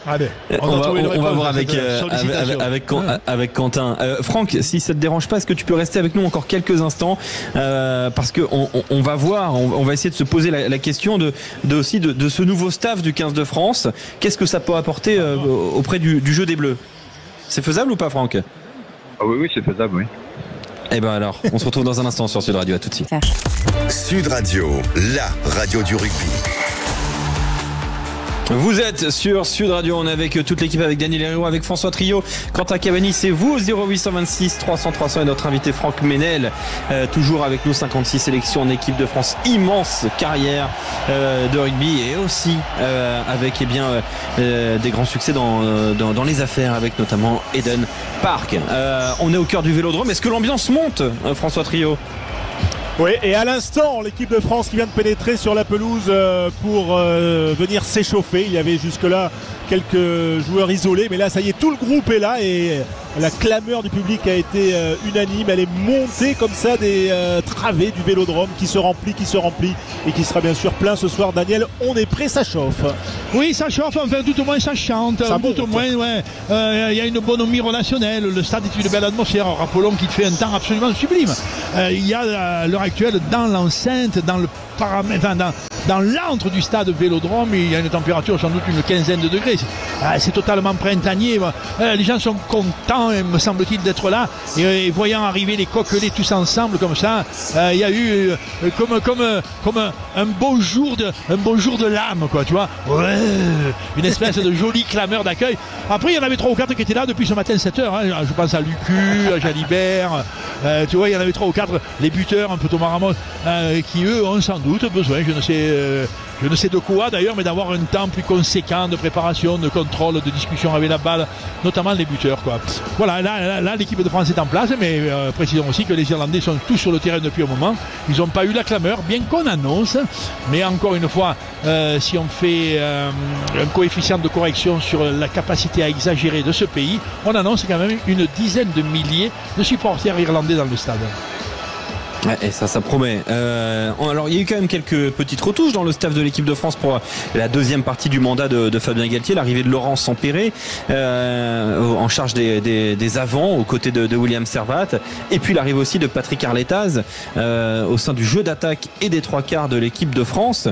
Allez, on va voir avec Quentin. Franck, si ça te dérange pas, est-ce que tu peux rester avec nous encore quelques instants, parce que on va voir, on va essayer de se poser la question de ce nouveau staff du 15 de France. Qu'est-ce que ça peut apporter auprès du jeu des Bleus? C'est faisable ou pas, Franck? Oui, c'est faisable, oui. Eh ben alors, on se retrouve dans un instant sur Sud Radio. À tout de suite. Sud Radio, la radio du rugby. Vous êtes sur Sud Radio, on est avec toute l'équipe, avec Daniel Herrero, avec François Trio, Quentin Cavani, c'est vous, 0826 300 300 et notre invité Franck Ménel, toujours avec nous, 56 sélections en équipe de France, immense carrière de rugby et aussi avec des grands succès dans les affaires, avec notamment Eden Park. On est au cœur du Vélodrome, est-ce que l'ambiance monte, François Trio? Oui, et à l'instant, l'équipe de France qui vient de pénétrer sur la pelouse pour venir s'échauffer. Il y avait jusque-là quelques joueurs isolés, mais là, ça y est, tout le groupe est là et la clameur du public a été unanime. Elle est montée comme ça des travées du Vélodrome qui se remplit et qui sera bien sûr plein ce soir. Daniel, on est prêt, ça chauffe. Oui, ça chauffe, enfin tout au moins ça chante, tout au moins, ouais. Y a une bonhomie relationnelle, le stade est une belle atmosphère. Rappelons qu'il fait un temps absolument sublime. Il y a à l'heure actuelle dans l'enceinte, dans le paramètre, dans l'antre du stade Vélodrome, il y a une température sans doute une quinzaine de degrés. C'est totalement printanier. Les gens sont contents, me semble-t-il, d'être là. Et voyant arriver les coquelets tous ensemble comme ça, il y a eu comme un beau jour de l'âme, quoi, tu vois. Ouais, une espèce de jolie clameur d'accueil. Après, il y en avait 3 ou 4 qui étaient là depuis ce matin 7h. Hein. Je pense à Lucu, à Jalibert. Tu vois, il y en avait 3 ou 4, les buteurs, un peu Thomas Ramos, qui eux ont sans doute besoin, je ne sais de quoi d'ailleurs, mais d'avoir un temps plus conséquent de préparation, de contrôle, de discussion avec la balle, notamment les buteurs, quoi. Voilà, là l'équipe de France est en place, mais précisons aussi que les Irlandais sont tous sur le terrain depuis un moment. Ils n'ont pas eu la clameur, bien qu'on annonce, mais encore une fois, si on fait un coefficient de correction sur la capacité à exagérer de ce pays, on annonce quand même une dizaine de milliers de supporters irlandais dans le stade. Ouais, et ça promet. Alors il y a eu quand même quelques petites retouches dans le staff de l'équipe de France pour la deuxième partie du mandat de Fabien Galtier, l'arrivée de Laurent Sampéré en charge des avants aux côtés de William Servat, et puis l'arrivée aussi de Patrick Arletaz au sein du jeu d'attaque et des 3/4 de l'équipe de France.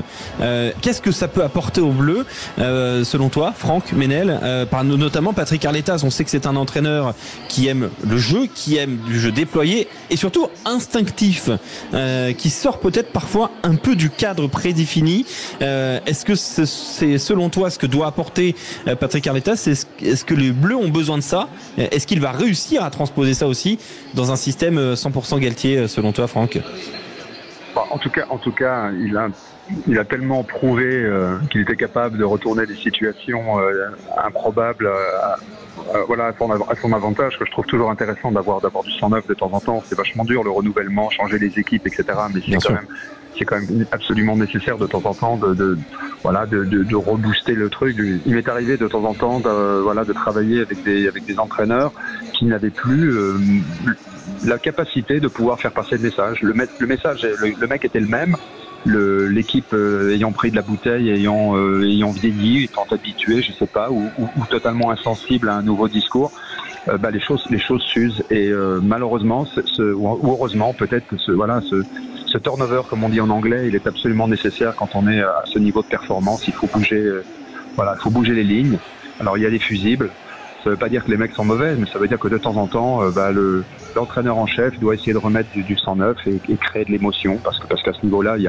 Qu'est-ce que ça peut apporter aux Bleus selon toi, Franck Ménel, notamment Patrick Arletaz? On sait que c'est un entraîneur qui aime le jeu, qui aime du jeu déployé et surtout instinctif. dispositif qui sort peut-être parfois un peu du cadre prédéfini. Est-ce que c'est selon toi ce que doit apporter Patrick Arletas? Est-ce que les Bleus ont besoin de ça? Est-ce qu'il va réussir à transposer ça aussi dans un système 100% Galtier selon toi, Franck? En tout cas, il a tellement prouvé qu'il était capable de retourner des situations improbables à son avantage, que je trouve toujours intéressant d'avoir du sang neuf de temps en temps. C'est vachement dur, le renouvellement, changer les équipes, etc. Mais c'est quand même absolument nécessaire de temps en temps de rebooster le truc. Il m'est arrivé de temps en temps de travailler avec des entraîneurs qui n'avaient plus la capacité de pouvoir faire passer le message. Le mec était le même. L'équipe ayant pris de la bouteille, ayant vieilli, étant habitué, je sais pas, ou totalement insensible à un nouveau discours, les choses s'usent. Et malheureusement, ou heureusement, peut-être que ce turnover, comme on dit en anglais, il est absolument nécessaire quand on est à ce niveau de performance. Il faut bouger les lignes. Alors il y a des fusibles. Ça veut pas dire que les mecs sont mauvais, mais ça veut dire que de temps en temps, l'entraîneur en chef doit essayer de remettre du sang neuf et créer de l'émotion, parce qu'à ce niveau-là, il y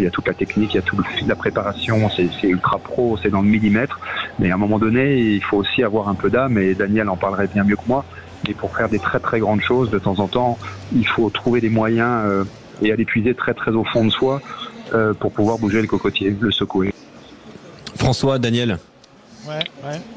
a toute la technique, il y a toute la préparation, c'est ultra pro, c'est dans le millimètre. Mais à un moment donné, il faut aussi avoir un peu d'âme, et Daniel en parlerait bien mieux que moi. Et pour faire des très très grandes choses, de temps en temps, il faut trouver des moyens et aller puiser très très au fond de soi pour pouvoir bouger le cocotier, le secouer. François, Daniel. Ouais,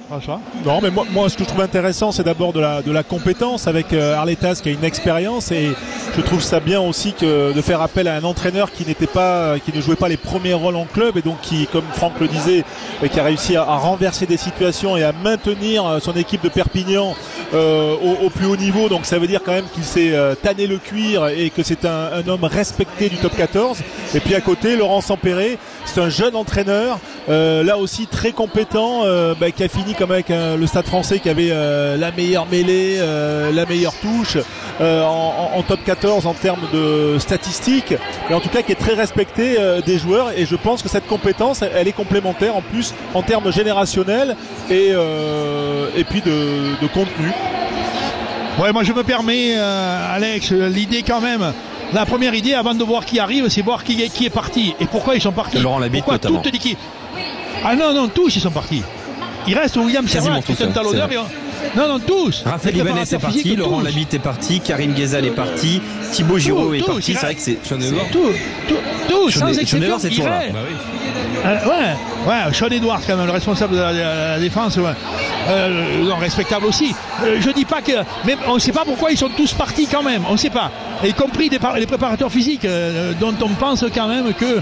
François. Non, mais moi, ce que je trouve intéressant, c'est d'abord de la compétence avec Arletas qui a une expérience, et je trouve ça bien aussi de faire appel à un entraîneur qui ne jouait pas les premiers rôles en club, et donc qui, comme Franck le disait, qui a réussi à renverser des situations et à maintenir son équipe de Perpignan au plus haut niveau. Donc ça veut dire quand même qu'il s'est tanné le cuir et que c'est un homme respecté du top 14. Et puis à côté, Laurent Sampéré, c'est un jeune entraîneur, là aussi très compétent, qui a fini comme avec le Stade Français, qui avait la meilleure mêlée, la meilleure touche en top 14 en termes de statistiques, et en tout cas qui est très respecté des joueurs. Et je pense que cette compétence, elle est complémentaire en plus en termes générationnels et puis de contenu. Ouais, moi je me permets, Alex, l'idée quand même. La première idée, avant de voir qui arrive, c'est voir qui est parti et pourquoi ils sont partis. Laurent Labitte notamment. Toute l'équipe. Ah non, tous ils sont partis. Il reste William Servat qui est un talonneur. Non, tous. Raphaël Ibanez est parti, Laurent Labitte est parti, Karim Ghezal est parti, Thibaut Giroud est parti. C'est vrai que c'est tous, sans exception. C'est toujours là. Sean Edwards quand même, le responsable de la défense, respectable aussi. Je dis pas que, mais on ne sait pas pourquoi ils sont tous partis quand même, on ne sait pas. Y compris les préparateurs physiques, dont on pense quand même que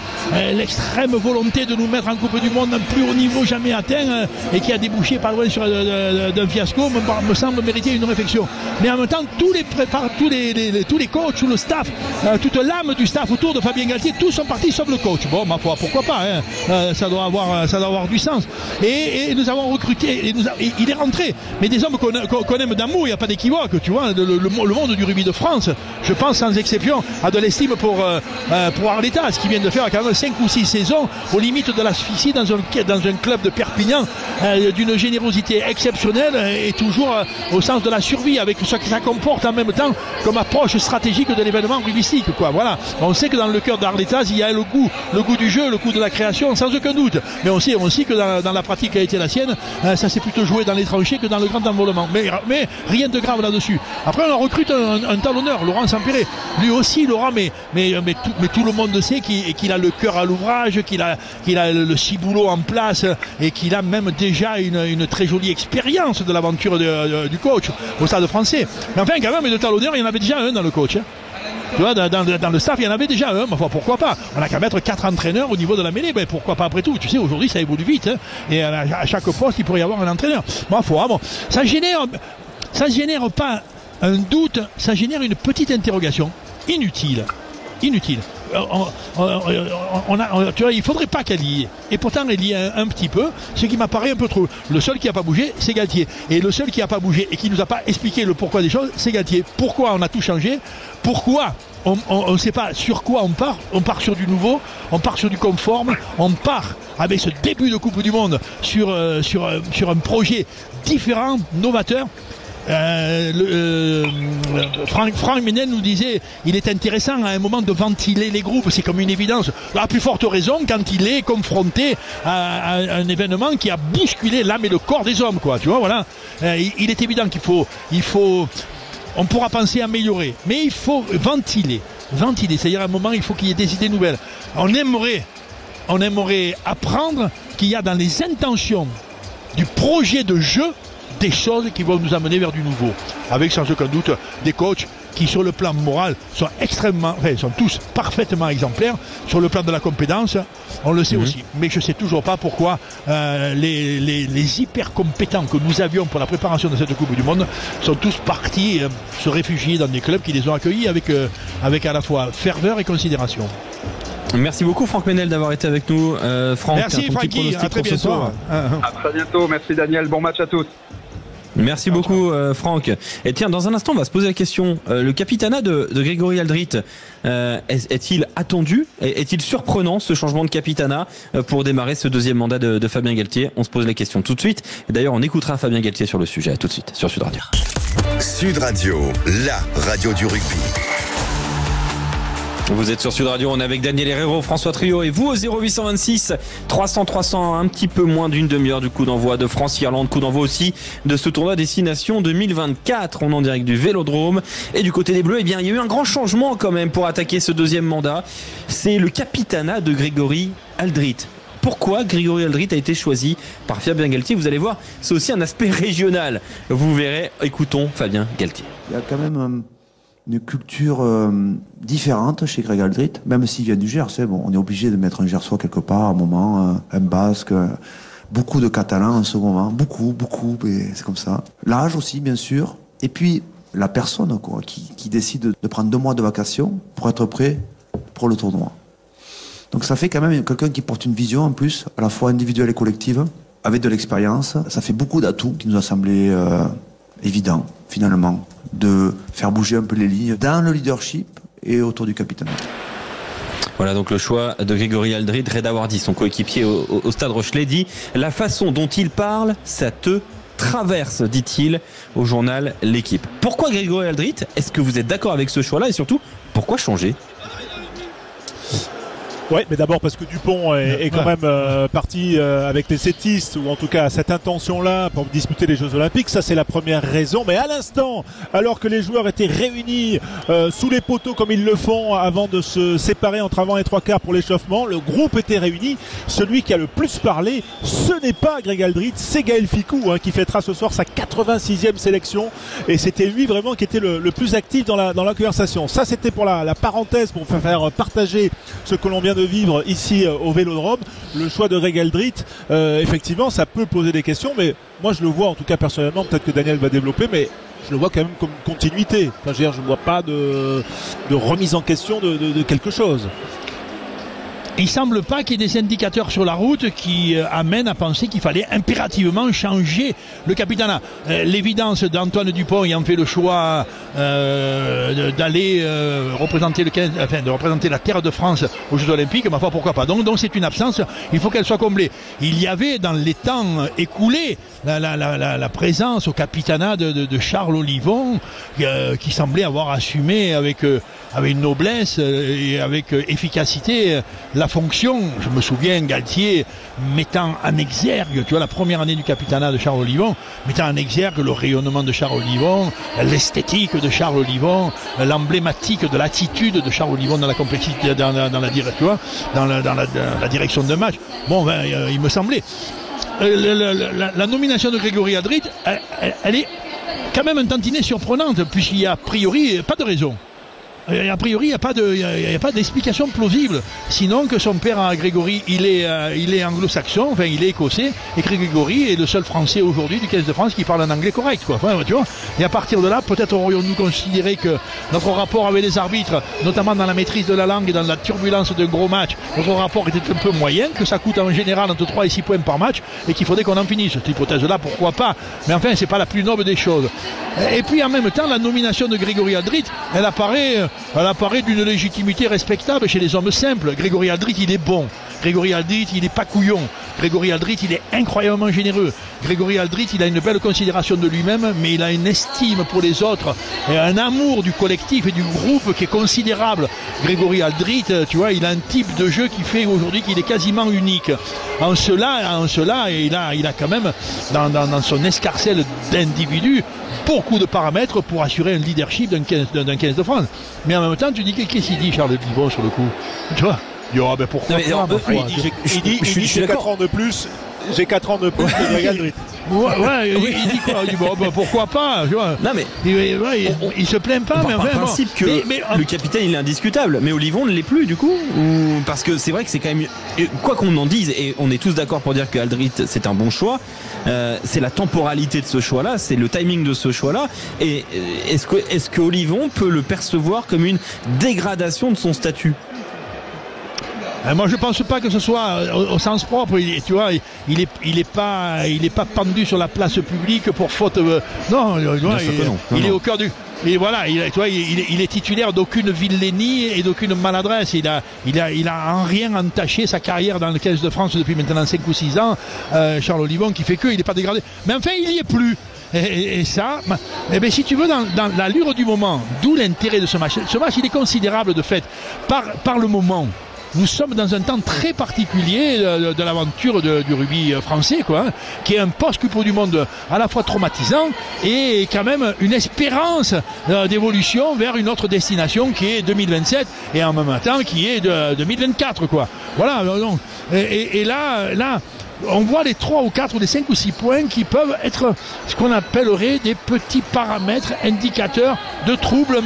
l'extrême volonté de nous mettre en Coupe du Monde à un plus haut niveau jamais atteint et qui a débouché pas loin sur d'un fiasco me semble mériter une réflexion. Mais en même temps, tous les coachs, tout le staff, toute l'âme du staff autour de Fabien Galtier, tous sont partis sauf le coach. Bon, ma foi, pourquoi pas, hein. Ça doit avoir du sens. Et nous avons recruté, il est rentré, mais des hommes qu'on aime d'amour, il n'y a pas d'équivoque, tu vois, le monde du rugby de France, je pense sans exception à de l'estime pour Arletas, qui vient de faire quand même 5 ou 6 saisons aux limites de l'asphyxie dans un club de Perpignan, d'une générosité exceptionnelle et toujours au sens de la survie, avec ce que ça comporte en même temps comme approche stratégique de l'événement rugbystique, quoi. Voilà. On sait que dans le cœur d'Arletas, il y a le goût du jeu, le goût de la création, sans aucun doute. Mais on sait aussi que dans la pratique qui a été la sienne, ça s'est plutôt joué dans les tranchées que dans le grand envolement. Mais rien de grave là-dessus. Après, on en recrute un talonneur, Laurent Sampéré. Lui aussi, Laurent, mais tout le monde sait qu'il a le cœur à l'ouvrage, qu'il a le ciboulot en place et qu'il a même déjà une très jolie expérience de l'aventure du coach au Stade Français. Mais enfin, quand même, de talonneur, il y en avait déjà un dans le coach. Hein. Tu vois, dans le staff, il y en avait déjà un. Enfin, pourquoi pas? On n'a qu'à mettre 4 entraîneurs au niveau de la mêlée. Ben, pourquoi pas après tout? Tu sais, aujourd'hui, ça évolue vite. Hein. Et à chaque poste, il pourrait y avoir un entraîneur. Bon, ça génère pas un doute, ça génère une petite interrogation. Inutile. Tu vois, il faudrait pas qu'elle y ait. Et pourtant, elle y est un petit peu, ce qui m'apparaît un peu trop. Le seul qui n'a pas bougé, c'est Galtier. Et le seul qui n'a pas bougé et qui nous a pas expliqué le pourquoi des choses, c'est Galtier. Pourquoi on a tout changé? Pourquoi on ne sait pas sur quoi on part? On part sur du nouveau, on part sur du conforme, on part avec ce début de Coupe du Monde sur un projet différent, novateur. Franck Ménel nous disait il est intéressant à un moment de ventiler les groupes, c'est comme une évidence. À plus forte raison quand il est confronté à un événement qui a bousculé l'âme et le corps des hommes, quoi. Tu vois, voilà. Il est évident qu'il faut, on pourra penser améliorer, mais il faut ventiler, c'est-à-dire à un moment il faut qu'il y ait des idées nouvelles. On aimerait apprendre qu'il y a dans les intentions du projet de jeu des choses qui vont nous amener vers du nouveau, avec sans aucun doute des coachs qui sur le plan moral sont tous parfaitement exemplaires. Sur le plan de la compétence, on le sait aussi, mais je ne sais toujours pas pourquoi les hyper compétents que nous avions pour la préparation de cette Coupe du Monde sont tous partis se réfugier dans des clubs qui les ont accueillis avec à la fois ferveur et considération. Merci beaucoup Franck Ménel d'avoir été avec nous. Franck, merci Francky, à très bientôt. À très bientôt, merci Daniel, bon match à tous. Merci beaucoup Franck. Et tiens, dans un instant on va se poser la question, le capitanat de Grégory Aldrit est-il attendu, est-il surprenant ce changement de capitanat pour démarrer ce deuxième mandat de Fabien Galtier? On se pose la question tout de suite, et d'ailleurs on écoutera Fabien Galtier sur le sujet tout de suite sur Sud Radio. Sud Radio, la radio du rugby. Vous êtes sur Sud Radio, on est avec Daniel Herrero, François Trio et vous au 0826 300 un petit peu moins d'une demi-heure du coup d'envoi de France-Irlande, coup d'envoi aussi de ce tournoi Destination 2024. On est en direct du Vélodrome et du côté des Bleus, eh bien il y a eu un grand changement quand même pour attaquer ce deuxième mandat. C'est le capitanat de Grégory Aldrit. Pourquoi Grégory Aldrit a été choisi par Fabien Galtier? Vous allez voir, c'est aussi un aspect régional. Vous verrez, écoutons Fabien Galtier. Il y a quand même une culture différente chez Greg Aldrit, même s'il vient du Gers. Bon, on est obligé de mettre un Gersois quelque part, à un moment, un Basque, beaucoup de Catalans en ce moment, beaucoup, mais c'est comme ça. L'âge aussi, bien sûr, et puis la personne quoi, qui décide de prendre 2 mois de vacances pour être prêt pour le tournoi. Donc ça fait quand même quelqu'un qui porte une vision en plus, à la fois individuelle et collective, avec de l'expérience. Ça fait beaucoup d'atouts qui nous a semblé évident, finalement, de faire bouger un peu les lignes dans le leadership et autour du capitaine. Voilà donc le choix de Grégory Aldrit. Reda Wardy, son coéquipier au Stade Rochelet, dit « La façon dont il parle, ça te traverse », dit-il au journal L'Équipe. Pourquoi Grégory Aldrit? Est-ce que vous êtes d'accord avec ce choix-là? Et surtout, pourquoi changer? Ouais, mais d'abord parce que Dupont est quand même parti avec les sétistes, ou en tout cas cette intention-là pour disputer les Jeux Olympiques. Ça, c'est la première raison. Mais à l'instant, alors que les joueurs étaient réunis sous les poteaux comme ils le font avant de se séparer entre avant et 3/4 pour l'échauffement, le groupe était réuni. Celui qui a le plus parlé, ce n'est pas Greg Aldrit, c'est Gaël Fickou qui fêtera ce soir sa 86e sélection. Et c'était lui vraiment qui était le plus actif dans la conversation. Ça, c'était pour la parenthèse, pour faire partager ce que l'on vient de vivre ici au Vélodrome. Le choix de Greg Aldrit, effectivement ça peut poser des questions, mais moi je le vois en tout cas personnellement, peut-être que Daniel va développer, mais je le vois quand même comme continuité. Enfin, je ne vois pas de remise en question de quelque chose. Il semble pas qu'il y ait des indicateurs sur la route qui amènent à penser qu'il fallait impérativement changer le capitanat. L'évidence d'Antoine Dupont ayant fait le choix d'aller représenter de représenter la terre de France aux Jeux Olympiques, ma foi, pourquoi pas. Donc c'est une absence, il faut qu'elle soit comblée. Il y avait dans les temps écoulés la présence au capitanat de Charles Olivon qui semblait avoir assumé avec une noblesse et avec efficacité la fonction. Je me souviens Galtier mettant en exergue, tu vois, la première année du capitanat de Charles Olivon, mettant en exergue le rayonnement de Charles Olivon, l'esthétique de Charles Olivon, l'emblématique de l'attitude de Charles Olivon dans la complexité, dans la direction de match. Bon, il me semblait. La nomination de Grégory Aldrit, elle est quand même un tantinet surprenante, puisqu'il y a a priori pas de raison. A priori, il n'y a pas d'explication plausible. Sinon que son père, Grégory, il est anglo-saxon, enfin il est écossais, et que Grégory est le seul Français aujourd'hui du 15 de France qui parle un anglais correct, quoi. Enfin, tu vois. Et à partir de là, peut-être aurions-nous considéré que notre rapport avec les arbitres, notamment dans la maîtrise de la langue et dans la turbulence d'un gros match, notre rapport était un peu moyen, que ça coûte en général entre 3 et 6 points par match, et qu'il faudrait qu'on en finisse. Cette hypothèse-là, pourquoi pas? Mais enfin, c'est pas la plus noble des choses. Et puis en même temps, la nomination de Grégory Aldrit, elle apparaît d'une légitimité respectable chez les hommes simples. Grégory Aldrit, il est bon. Grégory Aldrit, il est pas couillon. Grégory Aldrit, il est incroyablement généreux. Grégory Aldrit, il a une belle considération de lui-même, mais il a une estime pour les autres et un amour du collectif et du groupe qui est considérable. Grégory Aldrit, tu vois, il a un type de jeu qui fait aujourd'hui qu'il est quasiment unique. En cela, et il a quand même dans son escarcelle d'individus beaucoup de paramètres pour assurer un leadership d'un 15 de France. Mais en même temps, tu dis qu'est-ce qu'il dit Charles Livon sur le coup, tu vois? Il dit, oh ben pourquoi pas, il dit j'ai 4 ans de plus. J'ai 4 ans de plus que Grégory Aldrit. Ouais, il dit quoi? Il dit bon, pourquoi pas, tu vois. Non mais il se plaint pas, mais enfin, principe que le capitaine il est indiscutable, mais Olivon ne l'est plus du coup, parce que c'est vrai que c'est quand même, quoi qu'on en dise, et on est tous d'accord pour dire que Aldrit c'est un bon choix. C'est la temporalité de ce choix-là, c'est le timing de ce choix-là. Et est-ce que Olivon peut le percevoir comme une dégradation de son statut? Moi je pense pas que ce soit au sens propre, tu vois, il est pas pendu sur la place publique pour faute. Non, il est au cœur du. Et voilà, tu vois, il est titulaire d'aucune vilainie et d'aucune maladresse. Il a en rien entaché sa carrière dans le 15 de France depuis maintenant 5 ou 6 ans. Charles Olivon qui fait il n'est pas dégradé. Mais enfin, il y est plus. Et ça, si tu veux, dans l'allure du moment, d'où l'intérêt de ce match. Ce match, il est considérable de fait par le moment. Nous sommes dans un temps très particulier de l'aventure du rugby français, quoi, qui est un post-Coupe du Monde à la fois traumatisant et quand même une espérance d'évolution vers une autre destination qui est 2027 et en même temps qui est de 2024, quoi. Voilà. Donc, et là, on voit les 3 ou 4 ou les 5 ou 6 points qui peuvent être ce qu'on appellerait des petits paramètres indicateurs de troubles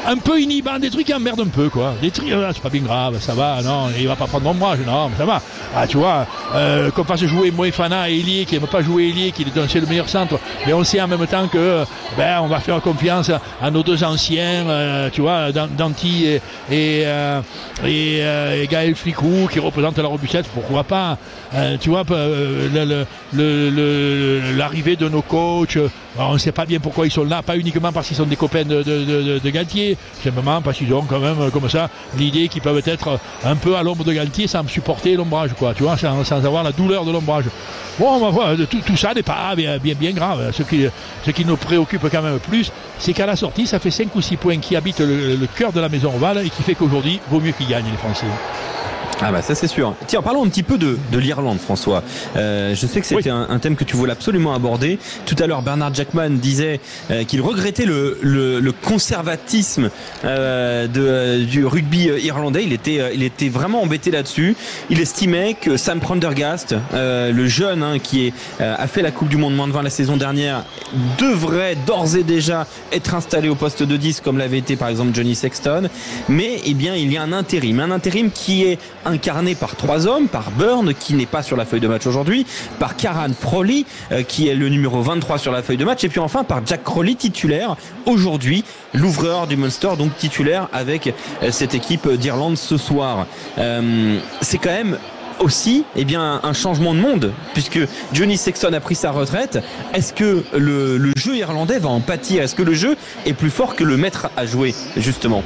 un peu inhibants, des trucs qui emmerdent un peu, quoi. Des trucs, c'est pas bien grave, ça va, non, il va pas prendre l'ombrage, non, mais ça va. Tu vois, qu'on fasse jouer Moefana et Elie, qui n'aime pas jouer Elie, qui est le meilleur centre, mais on sait en même temps que, on va faire confiance à nos 2 anciens, tu vois, Danty et Gaël Flicou, qui représentent la robustesse, pourquoi pas, tu vois, l'arrivée de nos coachs, on ne sait pas bien pourquoi ils sont là, pas uniquement parce qu'ils sont des copains de Galtier, simplement parce qu'ils ont quand même comme ça l'idée qu'ils peuvent être un peu à l'ombre de Galtier sans supporter l'ombrage, quoi, tu vois, sans avoir la douleur de l'ombrage. Bon, tout ça n'est pas bien grave. Ce qui nous préoccupe quand même plus, c'est qu'à la sortie, ça fait 5 ou 6 points qui habitent le cœur de la maison ovale et qui fait qu'aujourd'hui, vaut mieux qu'ils gagnent les Français. Ah bah ça c'est sûr. Tiens, parlons un petit peu de l'Irlande, François. Je sais que c'était un thème que tu voulais absolument aborder. Tout à l'heure, Bernard Jackman disait qu'il regrettait le conservatisme du rugby irlandais. Il était vraiment embêté là-dessus. Il estimait que Sam Prendergast, le jeune qui a fait la Coupe du Monde moins de 20 la saison dernière, devrait d'ores et déjà être installé au poste de 10 comme l'avait été par exemple Johnny Sexton. Mais il y a un intérim qui est incarné par 3 hommes, par Byrne qui n'est pas sur la feuille de match aujourd'hui, par Kieran Frawley qui est le numéro 23 sur la feuille de match, et puis enfin par Jack Crowley titulaire aujourd'hui, l'ouvreur du Munster, donc titulaire avec cette équipe d'Irlande ce soir. C'est quand même aussi un changement de monde puisque Johnny Sexton a pris sa retraite. Est-ce que le jeu irlandais va en pâtir? Est-ce que le jeu est plus fort que le maître à jouer justement?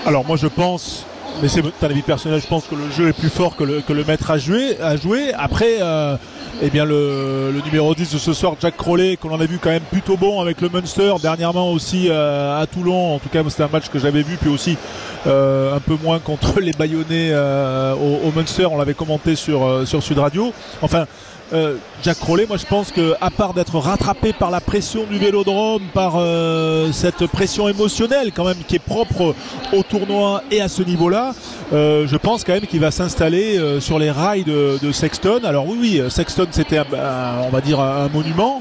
Alors moi je pense, mais c'est un avis personnel, je pense que le jeu est plus fort que le maître à jouer. Après, le numéro 10 de ce soir, Jack Crowley, qu'on en a vu quand même plutôt bon avec le Munster, dernièrement aussi à Toulon. En tout cas, c'était un match que j'avais vu, puis aussi un peu moins contre les Bayonnais au Munster. On l'avait commenté sur Sud Radio. Enfin, Jack Crowley, moi je pense que à part d'être rattrapé par la pression du Vélodrome, par cette pression émotionnelle quand même qui est propre au tournoi et à ce niveau-là, je pense quand même qu'il va s'installer sur les rails de Sexton. Alors oui, Sexton c'était on va dire un monument.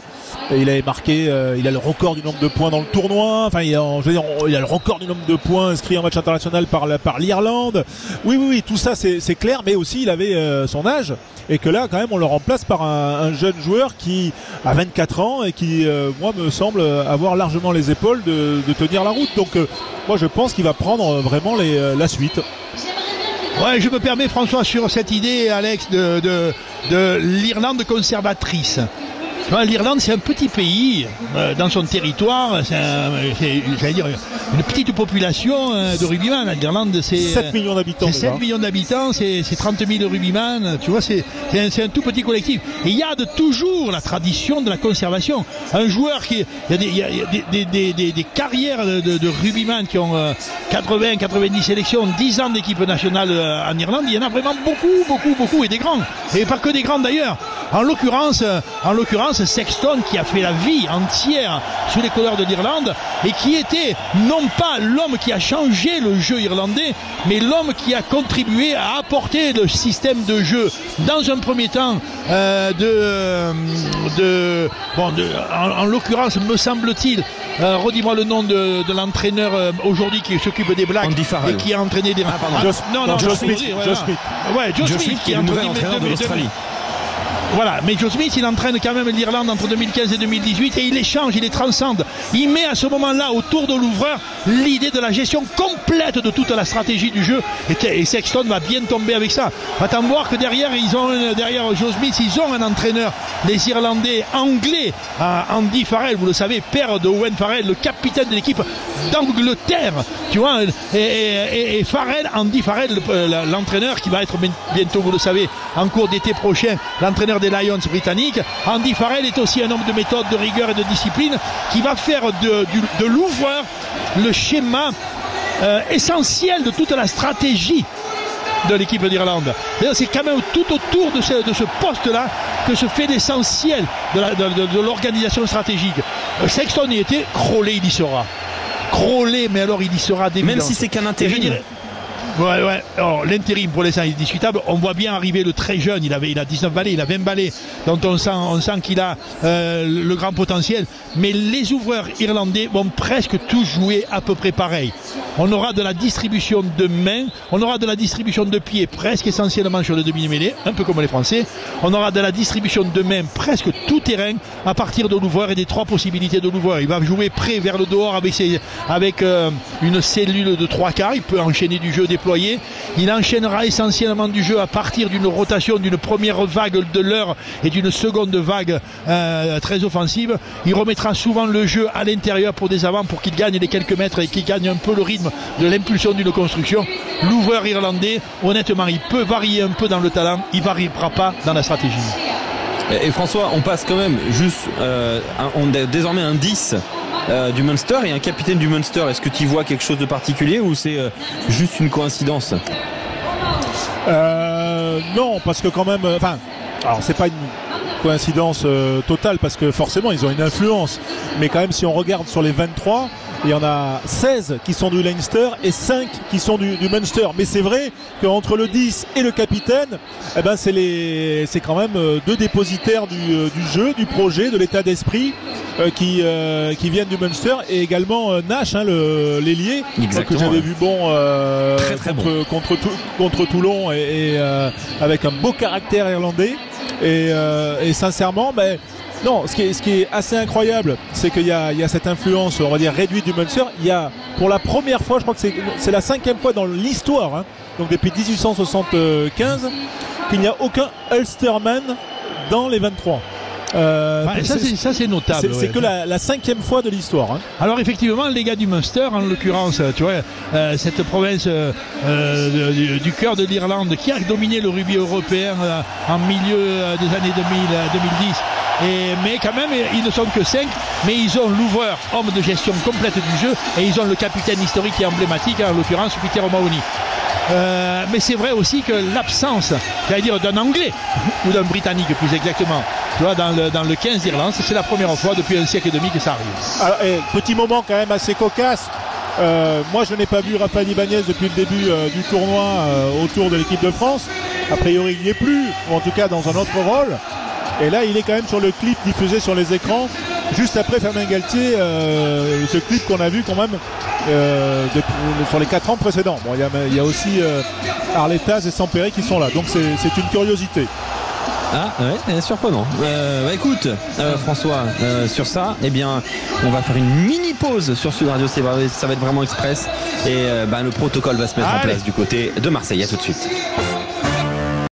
Il avait marqué, il a le record du nombre de points dans le tournoi. Enfin, il a le record du nombre de points inscrits en match international par l'Irlande. Oui, tout ça c'est clair, mais aussi il avait son âge et que là quand même on le remplace par un jeune joueur qui a 24 ans et qui moi me semble avoir largement les épaules de tenir la route. Donc moi je pense qu'il va prendre vraiment la suite. Ouais, je me permets François sur cette idée, Alex, de l'Irlande conservatrice. L'Irlande, c'est un petit pays dans son territoire. J'allais dire, une petite population de rugbyman. L'Irlande, c'est 7 millions d'habitants. C'est 7 millions d'habitants, c'est 30 000 rugbyman. Tu vois, c'est un tout petit collectif. Et il y a toujours la tradition de la conservation. Un joueur il y a des carrières de rugbyman qui ont 80, 90 sélections, 10 ans d'équipe nationale en Irlande. Il y en a vraiment beaucoup, et des grands. Et pas que des grands d'ailleurs. En l'occurrence, Sexton, qui a fait la vie entière sous les couleurs de l'Irlande et qui était non pas l'homme qui a changé le jeu irlandais, mais l'homme qui a contribué à apporter le système de jeu dans un premier temps en l'occurrence, me semble-t-il, redis-moi le nom de l'entraîneur aujourd'hui qui s'occupe des Blacks et qui a entraîné des... Joe Smith. Joe Smith qui est le nouvel entraîneur de l'Australie. Voilà, mais Joe Smith, il entraîne quand même l'Irlande entre 2015 et 2018 et il échange, il les transcende. Il met à ce moment-là autour de l'ouvreur l'idée de la gestion complète de toute la stratégie du jeu et Sexton va bien tomber avec ça. Va-t'en voir que derrière Joe Smith, ils ont un entraîneur, les Irlandais anglais, Andy Farrell, vous le savez, père de Owen Farrell, le capitaine de l'équipe d'Angleterre, tu vois, et Farrell, Andy Farrell, l'entraîneur qui va être bientôt, vous le savez, en cours d'été prochain, l'entraîneur des Lions britanniques. Andy Farrell est aussi un homme de méthode, de rigueur et de discipline qui va faire de l'ouvreur le schéma essentiel de toute la stratégie de l'équipe d'Irlande. C'est quand même tout autour de ce poste-là que se fait l'essentiel de l'organisation stratégique. Sexton y était, Crowley il y sera. Crowley, mais alors il y sera d'évidence. Même si c'est qu'un intérim. Ouais. Alors, l'intérim pour l'instant est discutable. On voit bien arriver le très jeune. Il a 19 balais, il a 20 balais. Donc on sent qu'il a le grand potentiel. Mais les ouvreurs irlandais vont presque tous jouer à peu près pareil. On aura de la distribution de mains, on aura de la distribution de pieds presque essentiellement sur le demi-mêlée, un peu comme les Français. On aura de la distribution de mains presque tout terrain à partir de l'ouvreur et des 3 possibilités de l'ouvreur. Il va jouer près vers le dehors avec une cellule de 3 quarts. Il peut enchaîner du jeu déployé. Il enchaînera essentiellement du jeu à partir d'une rotation d'une première vague de l'heure et d'une seconde vague très offensive. Il remettra souvent le jeu à l'intérieur pour des avants pour qu'il gagne les quelques mètres et qu'il gagne un peu le rythme de l'impulsion d'une construction. L'ouvreur irlandais, honnêtement, il peut varier un peu dans le talent, il ne variera pas dans la stratégie. Et François, on passe quand même juste on a désormais un 10 du Munster et un capitaine du Munster. Est-ce que tu vois quelque chose de particulier ou c'est juste une coïncidence? Non, parce que quand même, alors c'est pas une coïncidence totale parce que forcément ils ont une influence, mais quand même si on regarde sur les 23, il y en a 16 qui sont du Leinster et 5 qui sont du Munster. Mais c'est vrai qu'entre le 10 et le capitaine, c'est quand même 2 dépositaires du jeu, du projet, de l'état d'esprit qui viennent du Munster, et également Nash, l'ailier que j'avais vu contre Toulon et avec un beau caractère irlandais et sincèrement non, ce qui est assez incroyable, c'est qu'il y a cette influence, on va dire, réduite du Munster. Il y a, pour la première fois, je crois que c'est la 5e fois dans l'histoire, donc depuis 1875, qu'il n'y a aucun Ulsterman dans les 23. Ça c'est notable. C'est que la 5e fois de l'histoire. Alors effectivement, les gars du Munster, en l'occurrence, tu vois, cette province du cœur de l'Irlande qui a dominé le rugby européen en milieu des années 2010. Mais quand même, ils ne sont que 5, mais ils ont l'ouvreur, homme de gestion complète du jeu, et ils ont le capitaine historique et emblématique, en l'occurrence Peter O'Mahony. Mais c'est vrai aussi que l'absence, j'allais dire, d'un Anglais ou d'un Britannique plus exactement, tu vois, dans le 15 d'Irlande, c'est la première fois depuis un siècle et demi que ça arrive. Alors, petit moment quand même assez cocasse. Moi je n'ai pas vu Rafael Ibanez depuis le début du tournoi autour de l'équipe de France. A priori il n'y est plus, ou en tout cas dans un autre rôle. Et là il est quand même sur le clip diffusé sur les écrans juste après Fabien Galtier, ce clip qu'on a vu quand même sur les 4 ans précédents. Bon, il y a aussi Arletas et Sampere qui sont là, donc c'est une curiosité. Ah ouais, surprenant. Écoute, François, sur ça, on va faire une mini pause sur Sud Radio. Ça va être vraiment express et le protocole va se mettre en place du côté de Marseille. À tout de suite.